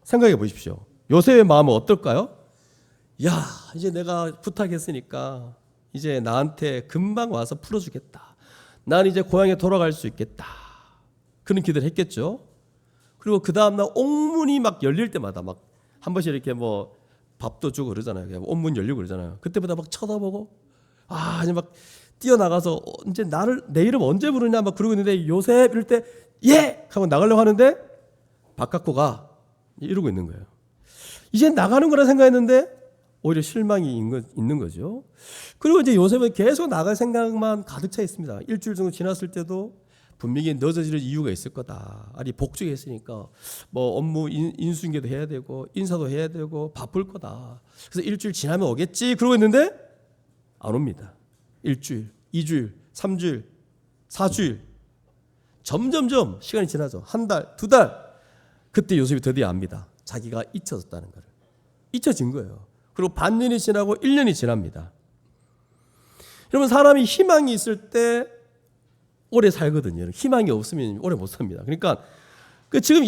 생각해 보십시오. 요셉의 마음은 어떨까요? 야, 이제 내가 부탁했으니까 이제 나한테 금방 와서 풀어주겠다. 난 이제 고향에 돌아갈 수 있겠다. 그런 기대를 했겠죠. 그리고 그 다음날 옥문이 막 열릴 때마다 막 한 번씩 이렇게 뭐 밥도 주고 그러잖아요. 옥문 열리고 그러잖아요. 그때마다 막 쳐다보고 이제 막 뛰어나가서 이제 내 이름 언제 부르냐 막 그러고 있는데 요셉 이럴 때 예! 하고 나가려고 하는데 바깥코가 이러고 있는 거예요. 이제 나가는 거라 생각했는데 오히려 실망이 있는 거죠. 그리고 이제 요셉은 계속 나갈 생각만 가득 차 있습니다. 일주일 정도 지났을 때도 분명히 늦어질 이유가 있을 거다. 아니 복직했으니까 뭐 업무 인수인계도 해야 되고 인사도 해야 되고 바쁠 거다. 그래서 일주일 지나면 오겠지 그러고 있는데 안 옵니다. 일주일, 2주일, 3주일, 4주일 점점점 시간이 지나죠. 한 달, 두 달. 그때 요셉이 드디어 압니다. 자기가 잊혀졌다는 거를. 잊혀진 거예요. 그리고 반년이 지나고 1년이 지납니다. 여러분 사람이 희망이 있을 때 오래 살거든요. 희망이 없으면 오래 못 삽니다. 그러니까 지금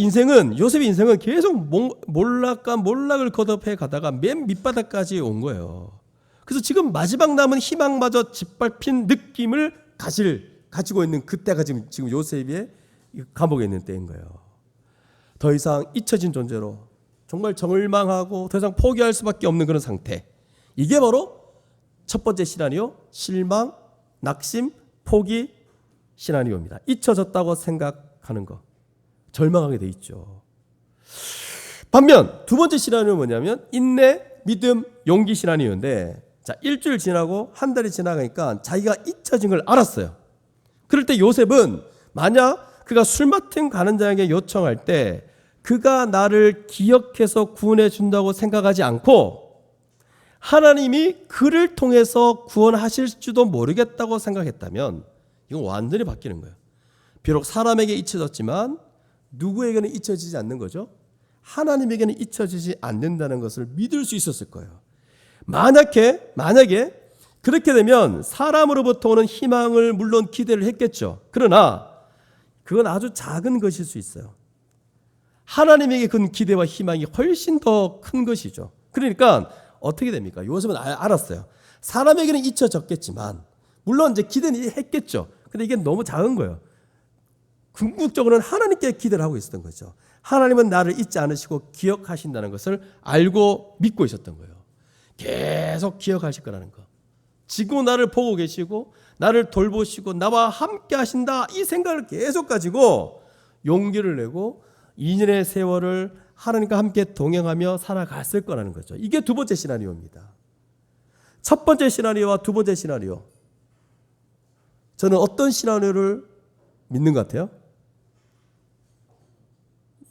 요셉의 인생은 계속 몰락과 몰락을 거듭해 가다가 맨 밑바닥까지 온 거예요. 그래서 지금 마지막 남은 희망마저 짓밟힌 느낌을 가지고 있는 그때가 지금 요셉의 감옥에 있는 때인 거예요. 더 이상 잊혀진 존재로 정말 절망하고 더 이상 포기할 수밖에 없는 그런 상태. 이게 바로 첫 번째 시나리오, 실망, 낙심, 포기 시나리오입니다. 잊혀졌다고 생각하는 거, 절망하게 돼 있죠. 반면 두 번째 시나리오는 뭐냐면 인내, 믿음, 용기 시나리오인데, 자, 일주일 지나고 한 달이 지나가니까 자기가 잊혀진 걸 알았어요. 그럴 때 요셉은 만약 그가 술 맡은 가는 자에게 요청할 때 그가 나를 기억해서 구원해 준다고 생각하지 않고 하나님이 그를 통해서 구원하실지도 모르겠다고 생각했다면 이건 완전히 바뀌는 거예요. 비록 사람에게 잊혀졌지만 누구에게는 잊혀지지 않는 거죠. 하나님에게는 잊혀지지 않는다는 것을 믿을 수 있었을 거예요. 만약에 그렇게 되면 사람으로부터 오는 희망을 물론 기대를 했겠죠. 그러나 그건 아주 작은 것일 수 있어요. 하나님에게 그 기대와 희망이 훨씬 더 큰 것이죠. 그러니까 어떻게 됩니까? 요셉은 알았어요. 사람에게는 잊혀졌겠지만 물론 이제 기대는 했겠죠. 근데 이게 너무 작은 거예요. 궁극적으로는 하나님께 기대를 하고 있었던 거죠. 하나님은 나를 잊지 않으시고 기억하신다는 것을 알고 믿고 있었던 거예요. 계속 기억하실 거라는 거. 지금 나를 보고 계시고 나를 돌보시고 나와 함께 하신다, 이 생각을 계속 가지고 용기를 내고 2년의 세월을 하나님과 함께 동행하며 살아갔을 거라는 거죠. 이게 두 번째 시나리오입니다. 첫 번째 시나리오와 두 번째 시나리오, 저는 어떤 시나리오를 믿는 것 같아요?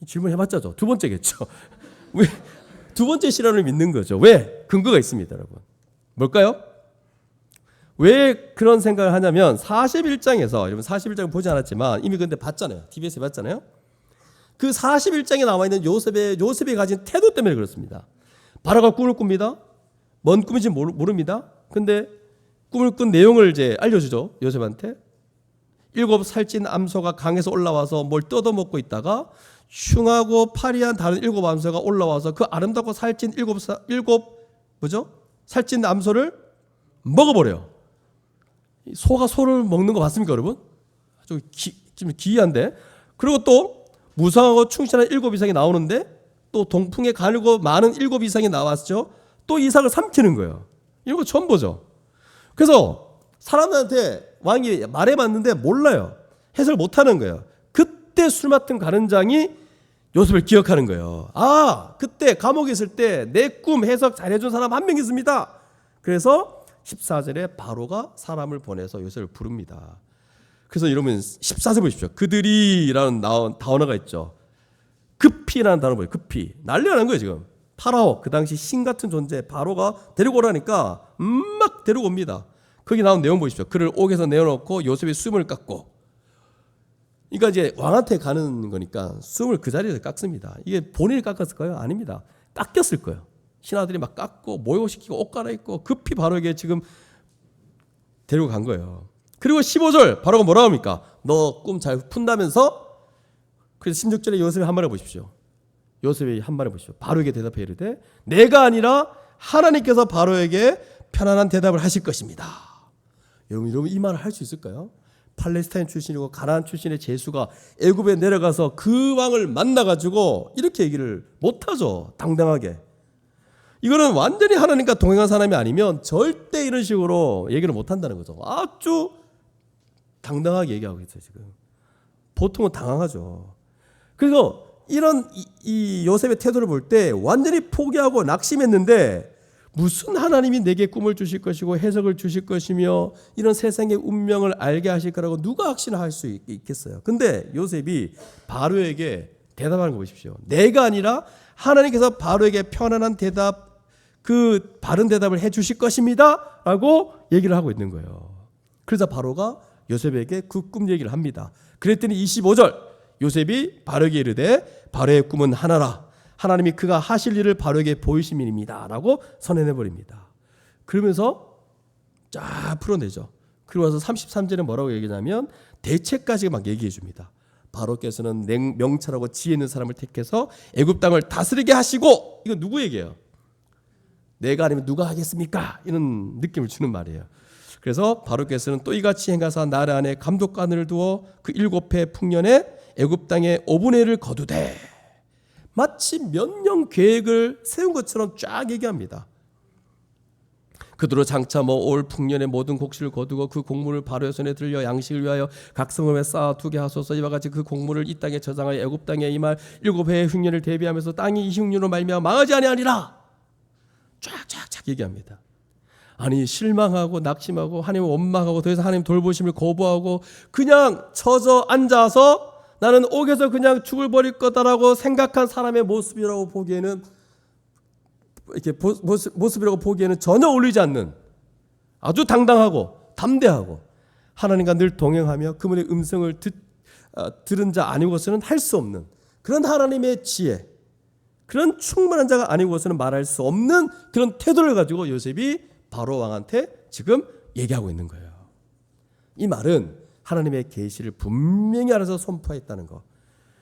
질문해봤자죠. 두 번째겠죠. 왜? 두 번째 시나리오를 믿는 거죠. 왜? 근거가 있습니다, 여러분. 뭘까요? 왜 그런 생각을 하냐면 41장에서, 여러분 41장 보지 않았지만 이미 근데 봤잖아요. TV에서 봤잖아요. 그 41장에 나와 있는 요셉이 가진 태도 때문에 그렇습니다. 바로가 꿈을 꿉니다. 뭔 꿈인지 모릅니다. 근데 꿈을 꾼 내용을 이제 알려주죠. 요셉한테. 7살찐 암소가 강에서 올라와서 뭘 뜯어먹고 있다가 흉하고 파리한 다른 7 암소가 올라와서 그 아름답고 살찐 살찐 암소를 먹어버려요. 소가 소를 먹는 거 봤습니까, 여러분? 아주 기이한데. 그리고 또 무성하고 충실한 7 이상이 나오는데 또 동풍에 가늘고 많은 7 이상이 나왔죠. 또 이삭을 삼키는 거예요. 이런 거 처음 보죠. 그래서 사람들한테 왕이 말해봤는데 몰라요. 해석을 못하는 거예요. 그때 술 맡은 가른장이 요셉을 기억하는 거예요. 아, 그때 감옥에 있을 때 내 꿈 해석 잘해준 사람 한 명 있습니다. 그래서 14절에 바로가 사람을 보내서 요셉을 부릅니다. 그래서 여러분 14절 보십시오. 그들이라는 단어가 있죠. 급히라는 단어 보여요. 급히. 난리가 난 거예요 지금. 파라오, 그 당시 신 같은 존재 바로가 데리고 오라니까 막 데리고 옵니다. 거기 나온 내용 보십시오. 그를 옥에서 내어놓고 요셉의 숨을 깎고. 그러니까 이제 왕한테 가는 거니까 숨을 그 자리에서 깎습니다. 이게 본인이 깎았을까요? 아닙니다. 깎였을 거예요. 신하들이 막 깎고 모욕시키고 옷 갈아입고 급히 바로에게 지금 데리고 간 거예요. 그리고 15절 바로가 뭐라고 합니까? 너 꿈 잘 푼다면서? 그래서 16절에 요셉이 한 말해 보십시오. 요셉이 한 말해 보십시오. 바로에게 대답해 이르되 내가 아니라 하나님께서 바로에게 편안한 대답을 하실 것입니다. 여러분 이 말을 할 수 있을까요? 팔레스타인 출신이고 가나안 출신의 제수가 애굽에 내려가서 그 왕을 만나가지고 이렇게 얘기를 못하죠. 당당하게. 이거는 완전히 하나님과 동행한 사람이 아니면 절대 이런 식으로 얘기를 못한다는 거죠. 아주 당당하게 얘기하고 있어요 지금. 보통은 당황하죠. 그래서 이런 이 요셉의 태도를 볼 때 완전히 포기하고 낙심했는데 무슨 하나님이 내게 꿈을 주실 것이고 해석을 주실 것이며 이런 세상의 운명을 알게 하실 거라고 누가 확신할 수 있겠어요. 근데 요셉이 바로에게 대답하는 거 보십시오. 내가 아니라 하나님께서 바로에게 편안한 대답, 그 바른 대답을 해 주실 것입니다 라고 얘기를 하고 있는 거예요. 그래서 바로가 요셉에게 그 꿈 얘기를 합니다. 그랬더니 25절 요셉이 바로에게 이르되 바로의 꿈은 하나라. 하나님이 그가 하실 일을 바로에게 보이심입니다 라고 선언해버립니다. 그러면서 쫙 풀어내죠. 그리고 와서 33절에 뭐라고 얘기하냐면 대책까지 막 얘기해 줍니다. 바로께서는 명철하고 지혜 있는 사람을 택해서 애굽 땅을 다스리게 하시고, 이건 누구 얘기예요? 내가 아니면 누가 하겠습니까? 이런 느낌을 주는 말이에요. 그래서 바로께서는 또 이같이 행하사 나라 안에 감독관을 두어 그 7해 풍년에 애굽 땅의 5분의 1을 거두되 마치 몇 년 계획을 세운 것처럼 쫙 얘기합니다. 그대로 장차 올 풍년의 모든 곡식을 거두고 그 곡물을 바로의 손에 들려 양식을 위하여 각 성읍에 쌓아두게 하소서. 이와 같이 그 곡물을 이 땅에 저장하여 애굽 땅에 임할 7해의 흉년을 대비하면서 땅이 이 흉년으로 말미암아 망하지 아니하리라. 쫙쫙쫙 얘기합니다. 아니, 실망하고 낙심하고 하나님을 원망하고 더 이상 하나님 돌보심을 거부하고 그냥 처져 앉아서 나는 옥에서 그냥 죽을 버릴 거다라고 생각한 사람의 모습이라고 보기에는, 이렇게 모습이라고 보기에는 전혀 어울리지 않는, 아주 당당하고 담대하고 하나님과 늘 동행하며 그분의 음성을 들은 자 아니고서는 할 수 없는 그런 하나님의 지혜, 그런 충만한 자가 아니고서는 말할 수 없는 그런 태도를 가지고 요셉이 바로 왕한테 지금 얘기하고 있는 거예요. 이 말은 하나님의 계시를 분명히 알아서 선포했다는 거.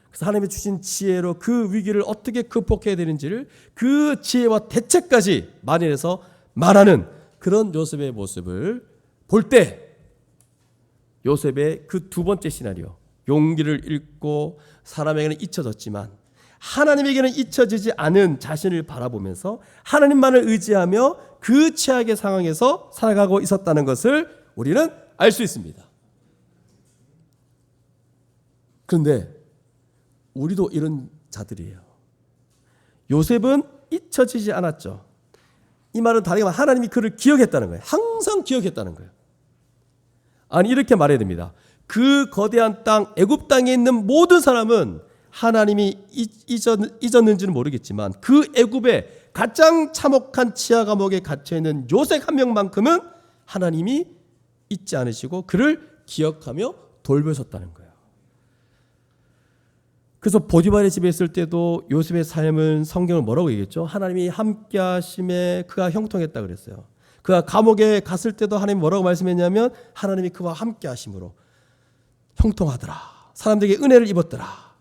그래서 하나님이 주신 지혜로 그 위기를 어떻게 극복해야 되는지를 그 지혜와 대책까지 만일해서 말하는 그런 요셉의 모습을 볼 때, 요셉의 그 두 번째 시나리오, 용기를 잃고 사람에게는 잊혀졌지만 하나님에게는 잊혀지지 않은 자신을 바라보면서 하나님만을 의지하며 그 최악의 상황에서 살아가고 있었다는 것을 우리는 알 수 있습니다. 그런데 우리도 이런 자들이에요. 요셉은 잊혀지지 않았죠. 이 말은 다르게 말하면 하나님이 그를 기억했다는 거예요. 항상 기억했다는 거예요. 아니, 이렇게 말해야 됩니다. 그 거대한 땅, 애굽 땅에 있는 모든 사람은 하나님이 잊었는지는 모르겠지만 그 애굽에 가장 참혹한 지하 감옥에 갇혀 있는 요셉 한 명만큼은 하나님이 잊지 않으시고 그를 기억하며 돌보셨다는 거예요. 그래서 보디발의 집에 있을 때도 요셉의 삶은 성경을 뭐라고 얘기했죠? 하나님이 함께 하심에 그가 형통했다 그랬어요. 그가 감옥에 갔을 때도 하나님이 뭐라고 말씀했냐면 하나님이 그와 함께 하심으로 형통하더라. 사람들에게 은혜를 입었더라.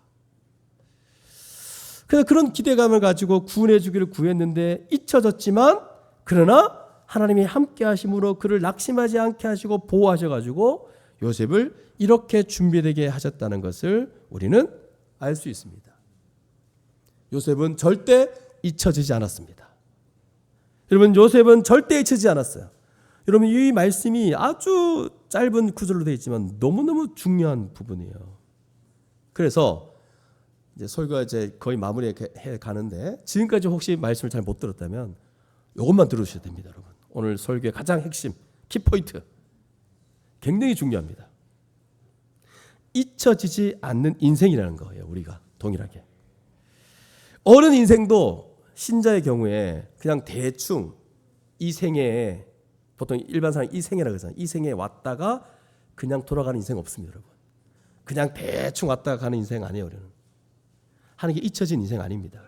그래서 그런 기대감을 가지고 구원해 주기를 구했는데 잊혀졌지만, 그러나 하나님이 함께 하심으로 그를 낙심하지 않게 하시고 보호하셔가지고 요셉을 이렇게 준비되게 하셨다는 것을 우리는 알 수 있습니다. 요셉은 절대 잊혀지지 않았습니다. 여러분, 요셉은 절대 잊혀지지 않았어요. 여러분, 이 말씀이 아주 짧은 구절로 되어 있지만 너무너무 중요한 부분이에요. 그래서 이제 설교가 이제 거의 마무리해 가는데, 지금까지 혹시 말씀을 잘 못 들었다면 이것만 들으셔야 됩니다, 여러분. 오늘 설교의 가장 핵심 키포인트, 굉장히 중요합니다. 잊혀지지 않는 인생이라는 거예요. 우리가 동일하게 어른 인생도 신자의 경우에 그냥 대충 이 생에, 보통 일반 사람 이 생애라고 하잖아요. 이 생에 왔다가 그냥 돌아가는 인생 없습니다, 여러분. 그냥 대충 왔다가 가는 인생 아니에요. 우리는 하는 게 잊혀진 인생 아닙니다.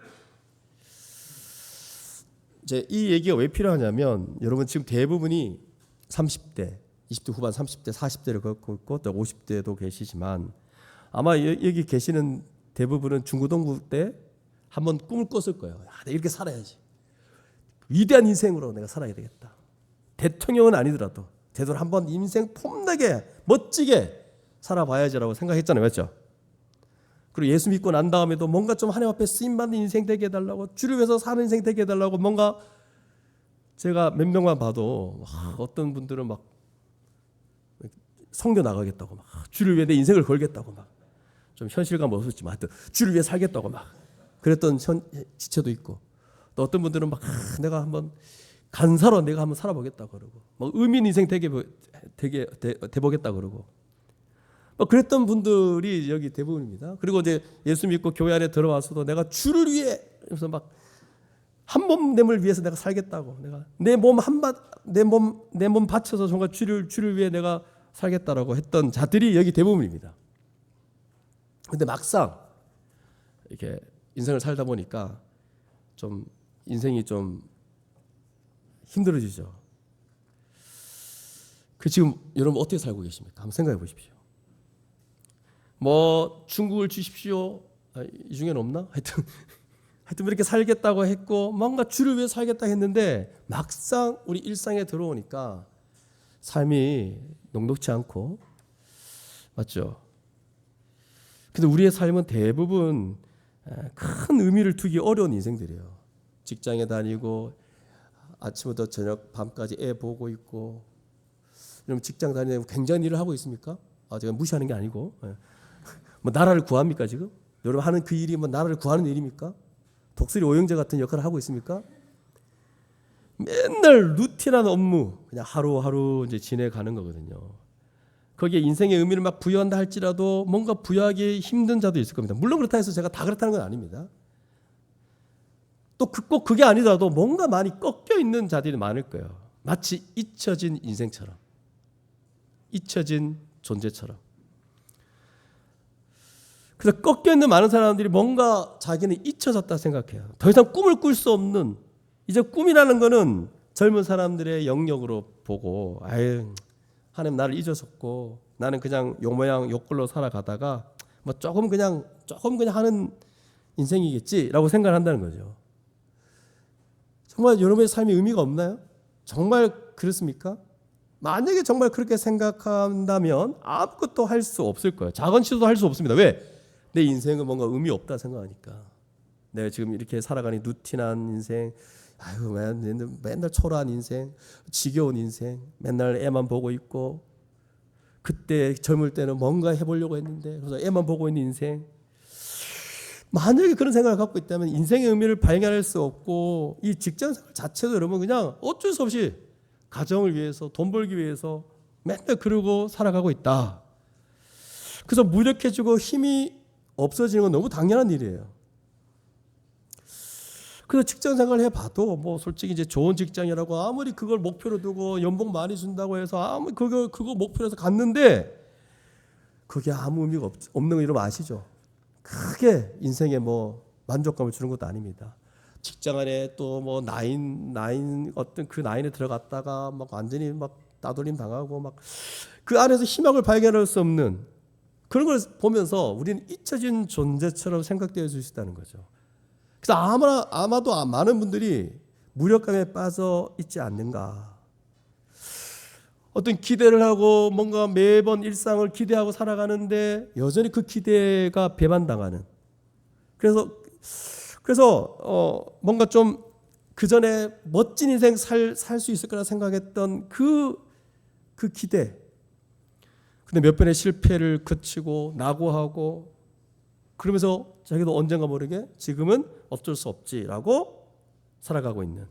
이제 이 얘기가 왜 필요하냐면, 여러분 지금 대부분이 30대, 20대 후반, 30대, 40대를 겪고 있고 또 50대도 계시지만, 아마 여기 계시는 대부분은 중고등부 때 한번 꿈을 꿨을 거예요. 야, 내가 이렇게 살아야지. 위대한 인생으로 내가 살아야 되겠다. 대통령은 아니더라도 제대로 한번 인생 폼나게 멋지게 살아봐야지라고 생각했잖아요. 맞죠? 그리고 예수 믿고 난 다음에도 뭔가 좀 하나님 앞에 쓰임받는 인생 되게 해달라고, 주를 위해서 사는 인생 되게 해달라고, 뭔가 제가 몇 명만 봐도 어떤 분들은 막 성교 나가겠다고, 막 주를 위해 내 인생을 걸겠다고, 막 좀 현실감 없었지만 하여튼 주를 위해 살겠다고 막 그랬던 지체도 있고, 또 어떤 분들은 막 내가 한번 간사로 내가 한번 살아보겠다 그러고, 막 의미 있는 인생 되게 돼보겠다 그러고, 막 그랬던 분들이 여기 대부분입니다. 그리고 이제 예수 믿고 교회 안에 들어와서도 내가 주를 위해, 그래서 막 한 몸됨을 위해서 내가 살겠다고, 내가 내 몸 바쳐서 정말 주를 위해 내가 살겠다라고 했던 자들이 여기 대부분입니다. 근데 막상 이렇게 인생을 살다 보니까 좀 인생이 좀 힘들어지죠. 그 지금 여러분 어떻게 살고 계십니까? 한번 생각해 보십시오. 뭐 중국을 주십시오. 이 중에는 없나? 하여튼 이렇게 살겠다고 했고, 뭔가 주를 위해 살겠다 했는데 막상 우리 일상에 들어오니까 삶이 녹록지 않고, 맞죠? 근데 우리의 삶은 대부분 큰 의미를 두기 어려운 인생들이에요. 직장에 다니고 아침부터 저녁 밤까지 애 보고 있고. 여러분 직장 다니는 굉장한 일을 하고 있습니까? 제가 무시하는 게 아니고 뭐 나라를 구합니까 지금? 여러분 하는 그 일이 뭐 나라를 구하는 일입니까? 독수리 오영재 같은 역할을 하고 있습니까? 맨날 루틴한 업무 그냥 하루하루 이제 지내가는 거거든요. 거기에 인생의 의미를 막 부여한다 할지라도 뭔가 부여하기 힘든 자도 있을 겁니다. 물론 그렇다 해서 제가 다 그렇다는 건 아닙니다. 또 꼭 그게 아니더라도 뭔가 많이 꺾여 있는 자들이 많을 거예요. 마치 잊혀진 인생처럼, 잊혀진 존재처럼. 그래서 꺾여 있는 많은 사람들이 뭔가 자기는 잊혀졌다 생각해요. 더 이상 꿈을 꿀 수 없는, 이제 꿈이라는 거는 젊은 사람들의 영역으로 보고, 아유 하나님 나를 잊으셨고 나는 그냥 요 모양 요 꼴로 살아가다가 뭐 조금 그냥 하는 인생이겠지라고 생각을 한다는 거죠. 정말 여러분의 삶이 의미가 없나요? 정말 그렇습니까? 만약에 정말 그렇게 생각한다면 아무것도 할 수 없을 거예요. 작은 시도도 할 수 없습니다. 왜? 내 인생은 뭔가 의미 없다 생각하니까. 내가 지금 이렇게 살아가는 루틴한 인생, 아유 맨날 초라한 인생, 지겨운 인생, 맨날 애만 보고 있고, 그때 젊을 때는 뭔가 해보려고 했는데 그래서 애만 보고 있는 인생. 만약에 그런 생각을 갖고 있다면 인생의 의미를 발견할 수 없고, 이 직장생활 자체도 여러분 그냥 어쩔 수 없이 가정을 위해서 돈 벌기 위해서 맨날 그러고 살아가고 있다. 그래서 무력해지고 힘이 없어지는 건 너무 당연한 일이에요. 그래서 직장생활을 해봐도 뭐 솔직히 이제 좋은 직장이라고 아무리 그걸 목표로 두고 연봉 많이 준다고 해서 아무리 그거 목표로 해서 갔는데 그게 아무 의미가 없는 거 여러분 아시죠? 크게 인생에 뭐 만족감을 주는 것도 아닙니다. 직장 안에 또 뭐 나인 어떤 그 나인에 들어갔다가 막 완전히 막 따돌림 당하고 막 그 안에서 희망을 발견할 수 없는 그런 걸 보면서 우리는 잊혀진 존재처럼 생각되어 줄 수 있다는 거죠. 그래서 아마도 많은 분들이 무력감에 빠져 있지 않는가. 어떤 기대를 하고 뭔가 매번 일상을 기대하고 살아가는데 여전히 그 기대가 배반당하는. 그래서 뭔가 좀 그 전에 멋진 인생 살 수 있을 거라 생각했던 그 기대. 근데 몇 번의 실패를 거치고 낙오하고 그러면서 자기도 언젠가 모르게 지금은 어쩔 수 없지라고 살아가고 있는.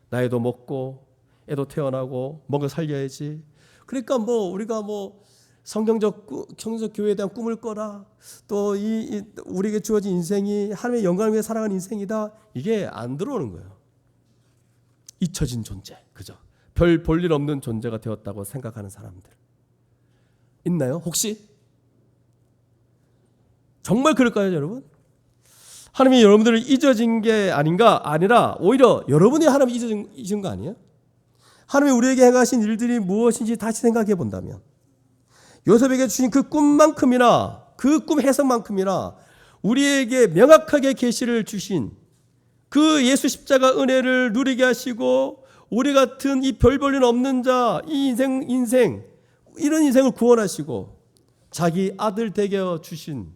나이도 먹고 애도 태어나고 뭔가 살려야지. 그러니까 뭐 우리가 뭐 성경적 교회에 대한 꿈을 꿔라. 또 우리에게 주어진 인생이 하나님의 영광을 위해 살아가는 인생이다. 이게 안 들어오는 거예요. 잊혀진 존재. 그죠? 별 볼 일 없는 존재가 되었다고 생각하는 사람들. 있나요? 혹시? 정말 그럴까요, 여러분? 하나님이 여러분들을 잊어진 게 아니라 오히려 여러분이 하나님을 잊은 거 아니에요? 하나님이 우리에게 행하신 일들이 무엇인지 다시 생각해 본다면 요셉에게 주신 그 꿈만큼이나 그 꿈 해석만큼이나 우리에게 명확하게 계시를 주신 그 예수 십자가 은혜를 누리게 하시고 우리 같은 이 별 볼 일 없는 자, 이 인생 이런 인생을 구원하시고 자기 아들 되게 주신,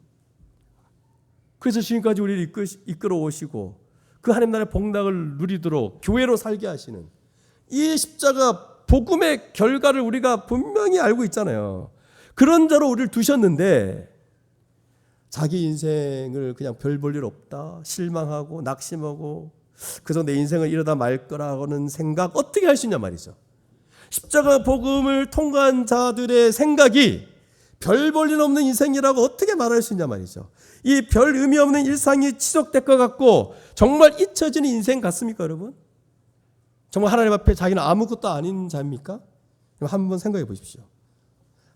그래서 지금까지 우리를 이끌어 오시고 그 하나님 나라의 복락을 누리도록 교회로 살게 하시는 이 십자가 복음의 결과를 우리가 분명히 알고 있잖아요. 그런 자로 우리를 두셨는데 자기 인생을 그냥 별 볼 일 없다, 실망하고 낙심하고 그래서 내 인생을 이러다 말 거라고는 생각 어떻게 할 수 있냐 말이죠. 십자가 복음을 통과한 자들의 생각이 별 볼 일 없는 인생이라고 어떻게 말할 수 있냐 말이죠. 이 별 의미 없는 일상이 지속될 것 같고 정말 잊혀지는 인생 같습니까, 여러분? 정말 하나님 앞에 자기는 아무것도 아닌 자입니까? 한번 생각해 보십시오.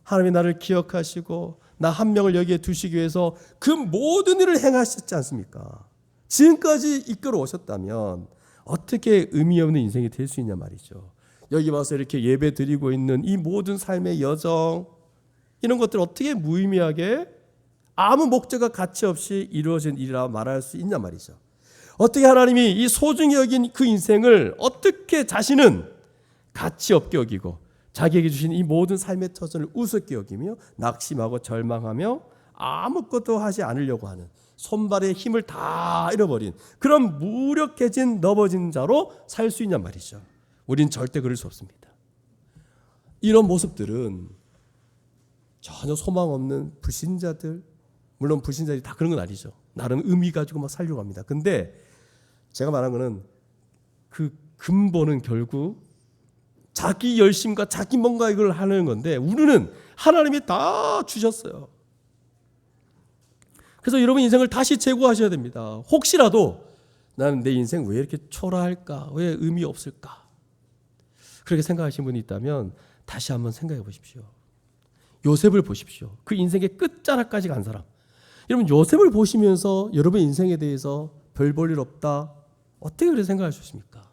하나님이 나를 기억하시고 나 한 명을 여기에 두시기 위해서 그 모든 일을 행하셨지 않습니까? 지금까지 이끌어 오셨다면 어떻게 의미 없는 인생이 될 수 있냐 말이죠. 여기 와서 이렇게 예배 드리고 있는 이 모든 삶의 여정, 이런 것들 어떻게 무의미하게 아무 목적과 가치 없이 이루어진 일이라 말할 수 있냐 말이죠. 어떻게 하나님이 이 소중히 여긴 그 인생을 어떻게 자신은 가치 없게 여기고 자기에게 주신 이 모든 삶의 터전을 우습게 여기며 낙심하고 절망하며 아무것도 하지 않으려고 하는 손발의 힘을 다 잃어버린 그런 무력해진 넘어진 자로 살 수 있냔 말이죠. 우린 절대 그럴 수 없습니다. 이런 모습들은 전혀 소망 없는 불신자들, 물론 불신자들이 다 그런 건 아니죠. 나름 의미 가지고 막 살려고 합니다. 근데 제가 말한 거는 그 근본은 결국 자기 열심과 자기 뭔가 이걸 하는 건데 우리는 하나님이 다 주셨어요. 그래서 여러분 인생을 다시 재고하셔야 됩니다. 혹시라도 나는 내 인생 왜 이렇게 초라할까? 왜 의미 없을까? 그렇게 생각하시는 분이 있다면 다시 한번 생각해 보십시오. 요셉을 보십시오. 그 인생의 끝자락까지 간 사람. 여러분 요셉을 보시면서 여러분 인생에 대해서 별 볼 일 없다. 어떻게 그렇게 생각할 수 있습니까?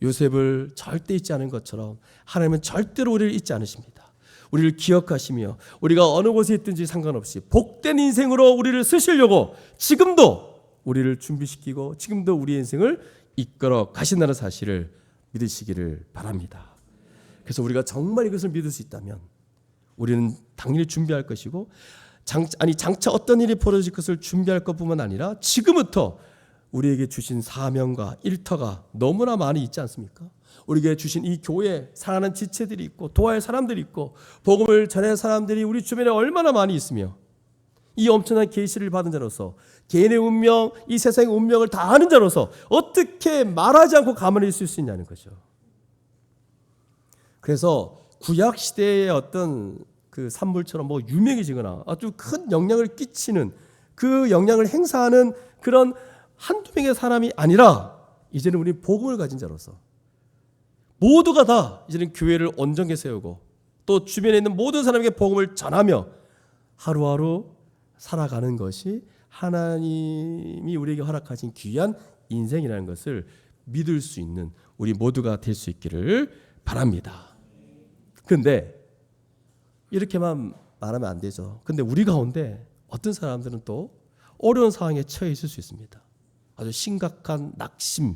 요셉을 절대 잊지 않은 것처럼 하나님은 절대로 우리를 잊지 않으십니다. 우리를 기억하시며 우리가 어느 곳에 있든지 상관없이 복된 인생으로 우리를 쓰시려고 지금도 우리를 준비시키고 지금도 우리의 인생을 이끌어 가신다는 사실을 믿으시기를 바랍니다. 그래서 우리가 정말 이것을 믿을 수 있다면 우리는 당연히 준비할 것이고 장차 어떤 일이 벌어질 것을 준비할 것뿐만 아니라 지금부터 우리에게 주신 사명과 일터가 너무나 많이 있지 않습니까? 우리에게 주신 이 교회 사랑하는 지체들이 있고 도와할 사람들이 있고 복음을 전할 사람들이 우리 주변에 얼마나 많이 있으며 이 엄청난 계시를 받은 자로서 개인의 운명, 이 세상의 운명을 다 아는 자로서 어떻게 말하지 않고 가만히 있을 수 있냐는 거죠. 그래서 구약 시대의 어떤 그 산물처럼 뭐 유명해지거나 아주 큰 영향을 끼치는 그 영향을 행사하는 그런 한두 명의 사람이 아니라 이제는 우리 복음을 가진 자로서 모두가 다 이제는 교회를 온전하게 세우고 또 주변에 있는 모든 사람에게 복음을 전하며 하루하루 살아가는 것이 하나님이 우리에게 허락하신 귀한 인생이라는 것을 믿을 수 있는 우리 모두가 될 수 있기를 바랍니다. 그런데 이렇게만 말하면 안 되죠. 근데 우리 가운데 어떤 사람들은 또 어려운 상황에 처해 있을 수 있습니다. 아주 심각한 낙심,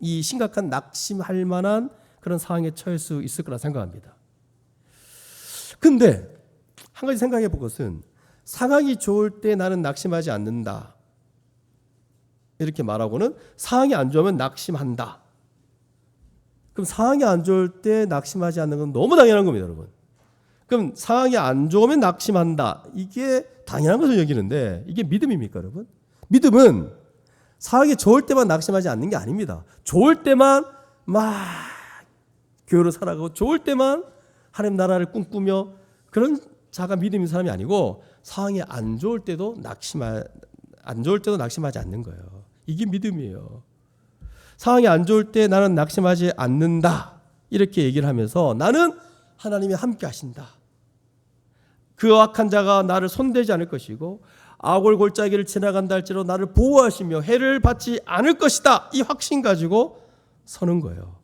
이 심각한 낙심할 만한 그런 상황에 처할 수 있을 거라 생각합니다. 근데 한 가지 생각해 볼 것은 상황이 좋을 때 나는 낙심하지 않는다. 이렇게 말하고는 상황이 안 좋으면 낙심한다. 그럼 상황이 안 좋을 때 낙심하지 않는 건 너무 당연한 겁니다, 여러분. 그럼 상황이 안 좋으면 낙심한다. 이게 당연한 것을 여기는데 이게 믿음입니까, 여러분? 믿음은 상황이 좋을 때만 낙심하지 않는 게 아닙니다. 좋을 때만 막 교회로 살아가고 좋을 때만 하나님 나라를 꿈꾸며 그런 자가 믿음인 사람이 아니고 상황이 안 좋을 때도 낙심하지 않는 거예요. 이게 믿음이에요. 상황이 안 좋을 때 나는 낙심하지 않는다. 이렇게 얘기를 하면서 나는 하나님이 함께 하신다. 그 악한 자가 나를 손대지 않을 것이고 악을 골짜기를 지나간다 할지라도 나를 보호하시며 해를 받지 않을 것이다. 이 확신 가지고 서는 거예요.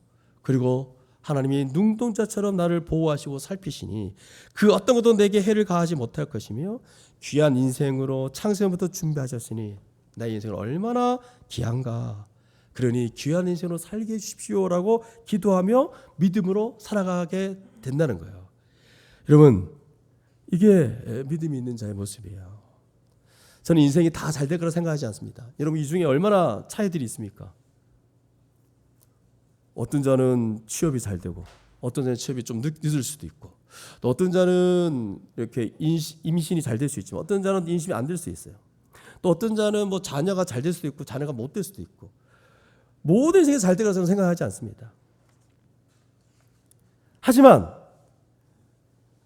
그리고 하나님이 눈동자처럼 나를 보호하시고 살피시니 그 어떤 것도 내게 해를 가하지 못할 것이며 귀한 인생으로 창세부터 준비하셨으니 나의 인생을 얼마나 귀한가. 그러니 귀한 인생으로 살게 해주십시오라고 기도하며 믿음으로 살아가게 된다는 거예요. 여러분, 이게 믿음이 있는 자의 모습이에요. 저는 인생이 다 잘 될 거라 생각하지 않습니다. 여러분, 이 중에 얼마나 차이들이 있습니까? 어떤 자는 취업이 잘 되고 어떤 자는 취업이 좀 늦을 수도 있고 또 어떤 자는 이렇게 임신이 잘 될 수 있지만 어떤 자는 임신이 안 될 수 있어요. 또 어떤 자는 뭐 자녀가 잘 될 수도 있고 자녀가 못 될 수도 있고 모든 인생이 잘 되라고 저는 생각하지 않습니다. 하지만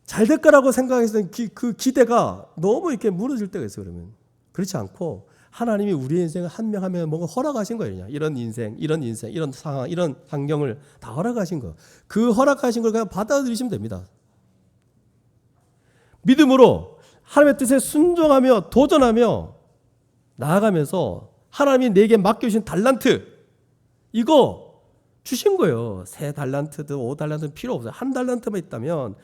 잘 될 거라고 생각했던 그 기대가 너무 이렇게 무너질 때가 있어요. 그러면 그렇지 않고 하나님이 우리의 인생을 한 명 한 명 뭔가 허락하신 거예요. 이런 인생, 이런 상황, 이런 환경을 다 허락하신 거. 그 허락하신 걸 그냥 받아들이시면 됩니다. 믿음으로 하나님의 뜻에 순종하며 도전하며 나아가면서 하나님이 내게 맡겨주신 달란트 이거 주신 거예요. 3달란트든 5달란트든 필요 없어요. 1달란트만 있다면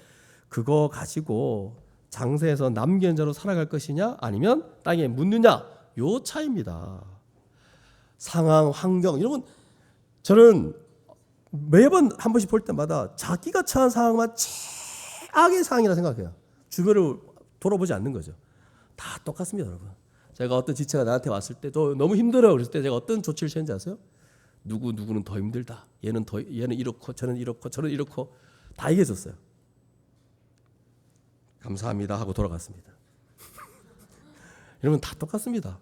그거 가지고 장세에서 남기는 자로 살아갈 것이냐 아니면 땅에 묻느냐 요 차이입니다. 상황, 환경 여러분 저는 매번 한 번씩 볼 때마다 자기가 처한 상황만 최악의 상황이라 생각해요. 주변을 돌아보지 않는 거죠. 다 똑같습니다, 여러분. 제가 어떤 지체가 나한테 왔을 때도 너무 힘들어요. 그랬을 때 제가 어떤 조치를 취했는지 아세요? 누구는 더 힘들다. 얘는 이렇고 저는 이렇고 저는 이렇고 다 얘기해줬어요. 감사합니다 하고 돌아갔습니다. 여러분 다 똑같습니다.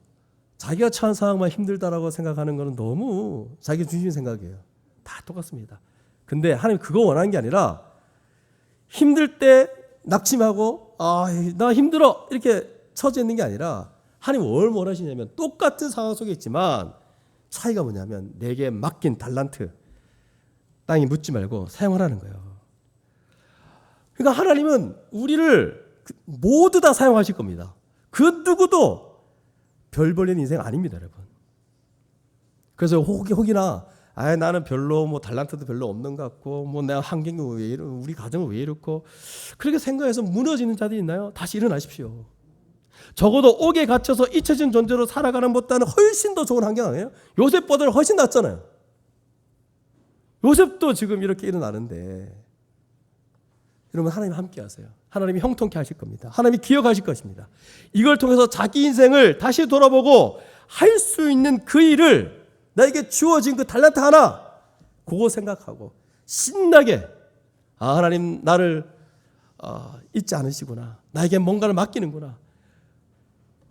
자기가 처한 상황만 힘들다라고 생각하는 것은 너무 자기 중심 생각이에요. 다 똑같습니다. 근데 하나님 그거 원하는 게 아니라 힘들 때 낙심하고 나 힘들어 이렇게 처져 있는 게 아니라 하나님 뭘 원하시냐면 똑같은 상황 속에 있지만 차이가 뭐냐면 내게 맡긴 달란트 땅에 묻지 말고 사용하라는 거예요. 그러니까 하나님은 우리를 모두 다 사용하실 겁니다. 그 누구도 별 벌리는 인생 아닙니다, 여러분. 그래서 혹이나 나는 별로 뭐 달란트도 별로 없는 것 같고 뭐 내가 환경이 왜 이러, 우리 가정은 왜 이렇고 그렇게 생각해서 무너지는 자들이 있나요? 다시 일어나십시오. 적어도 옥에 갇혀서 잊혀진 존재로 살아가는 것보다는 훨씬 더 좋은 환경 아니에요? 요셉보다는 훨씬 낫잖아요. 요셉도 지금 이렇게 일어나는데 여러분 하나님 함께 하세요. 하나님이 형통케 하실 겁니다. 하나님이 기억하실 것입니다. 이걸 통해서 자기 인생을 다시 돌아보고 할 수 있는 그 일을 나에게 주어진 그 달란트 하나 그거 생각하고 신나게 하나님 나를 잊지 않으시구나. 나에게 뭔가를 맡기는구나.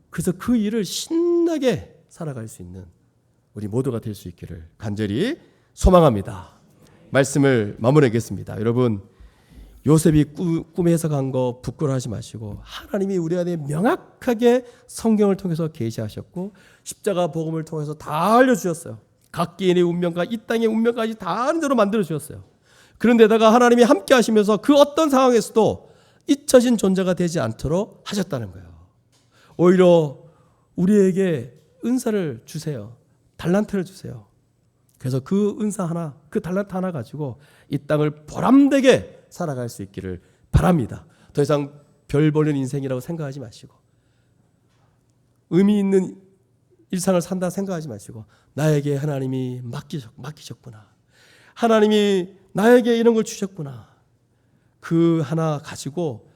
그래서 그 일을 신나게 살아갈 수 있는 우리 모두가 될 수 있기를 간절히 소망합니다. 말씀을 마무리하겠습니다. 여러분 요셉이 꿈에 해석한 거 부끄러워하지 마시고 하나님이 우리 안에 명확하게 성경을 통해서 계시하셨고 십자가 복음을 통해서 다 알려주셨어요. 각 개인의 운명과 이 땅의 운명까지 다 아는 대로 만들어주셨어요. 그런데다가 하나님이 함께 하시면서 그 어떤 상황에서도 잊혀진 존재가 되지 않도록 하셨다는 거예요. 오히려 우리에게 은사를 주세요. 달란트를 주세요. 그래서 그 은사 하나, 그 달란트 하나 가지고 이 땅을 보람되게 살아갈 수 있기를 바랍니다. 더 이상 별 보는 인생이라고 생각하지 마시고 의미 있는 일상을 산다 생각하지 마시고 나에게 하나님이 맡기셨구나. 하나님이 나에게 이런 걸 주셨구나. 그 하나 가지고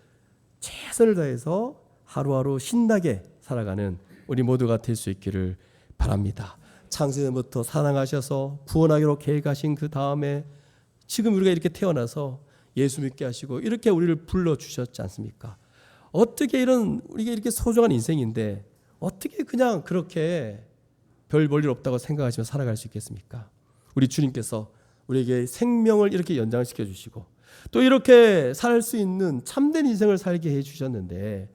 최선을 다해서 하루하루 신나게 살아가는 우리 모두가 될 수 있기를 바랍니다. 창세전부터 사랑하셔서 구원하기로 계획하신 그 다음에 지금 우리가 이렇게 태어나서 예수 믿게 하시고 이렇게 우리를 불러주셨지 않습니까? 어떻게 우리가 이렇게 소중한 인생인데 어떻게 그냥 그렇게 별 볼 일 없다고 생각하시며 살아갈 수 있겠습니까? 우리 주님께서 우리에게 생명을 이렇게 연장시켜 주시고 또 이렇게 살 수 있는 참된 인생을 살게 해 주셨는데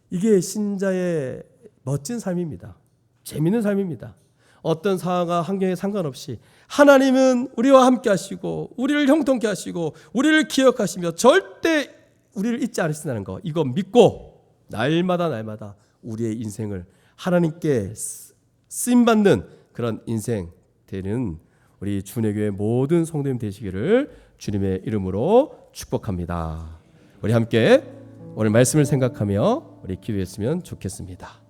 이게 신자의 멋진 삶입니다. 재미있는 삶입니다. 어떤 상황과 환경에 상관없이 하나님은 우리와 함께 하시고 우리를 형통케 하시고 우리를 기억하시며 절대 우리를 잊지 않으신다는 거 이거 믿고 날마다 우리의 인생을 하나님께 쓰임받는 그런 인생 되는 우리 주내교회 모든 성도님 되시기를 주님의 이름으로 축복합니다. 우리 함께 오늘 말씀을 생각하며 우리 기도했으면 좋겠습니다.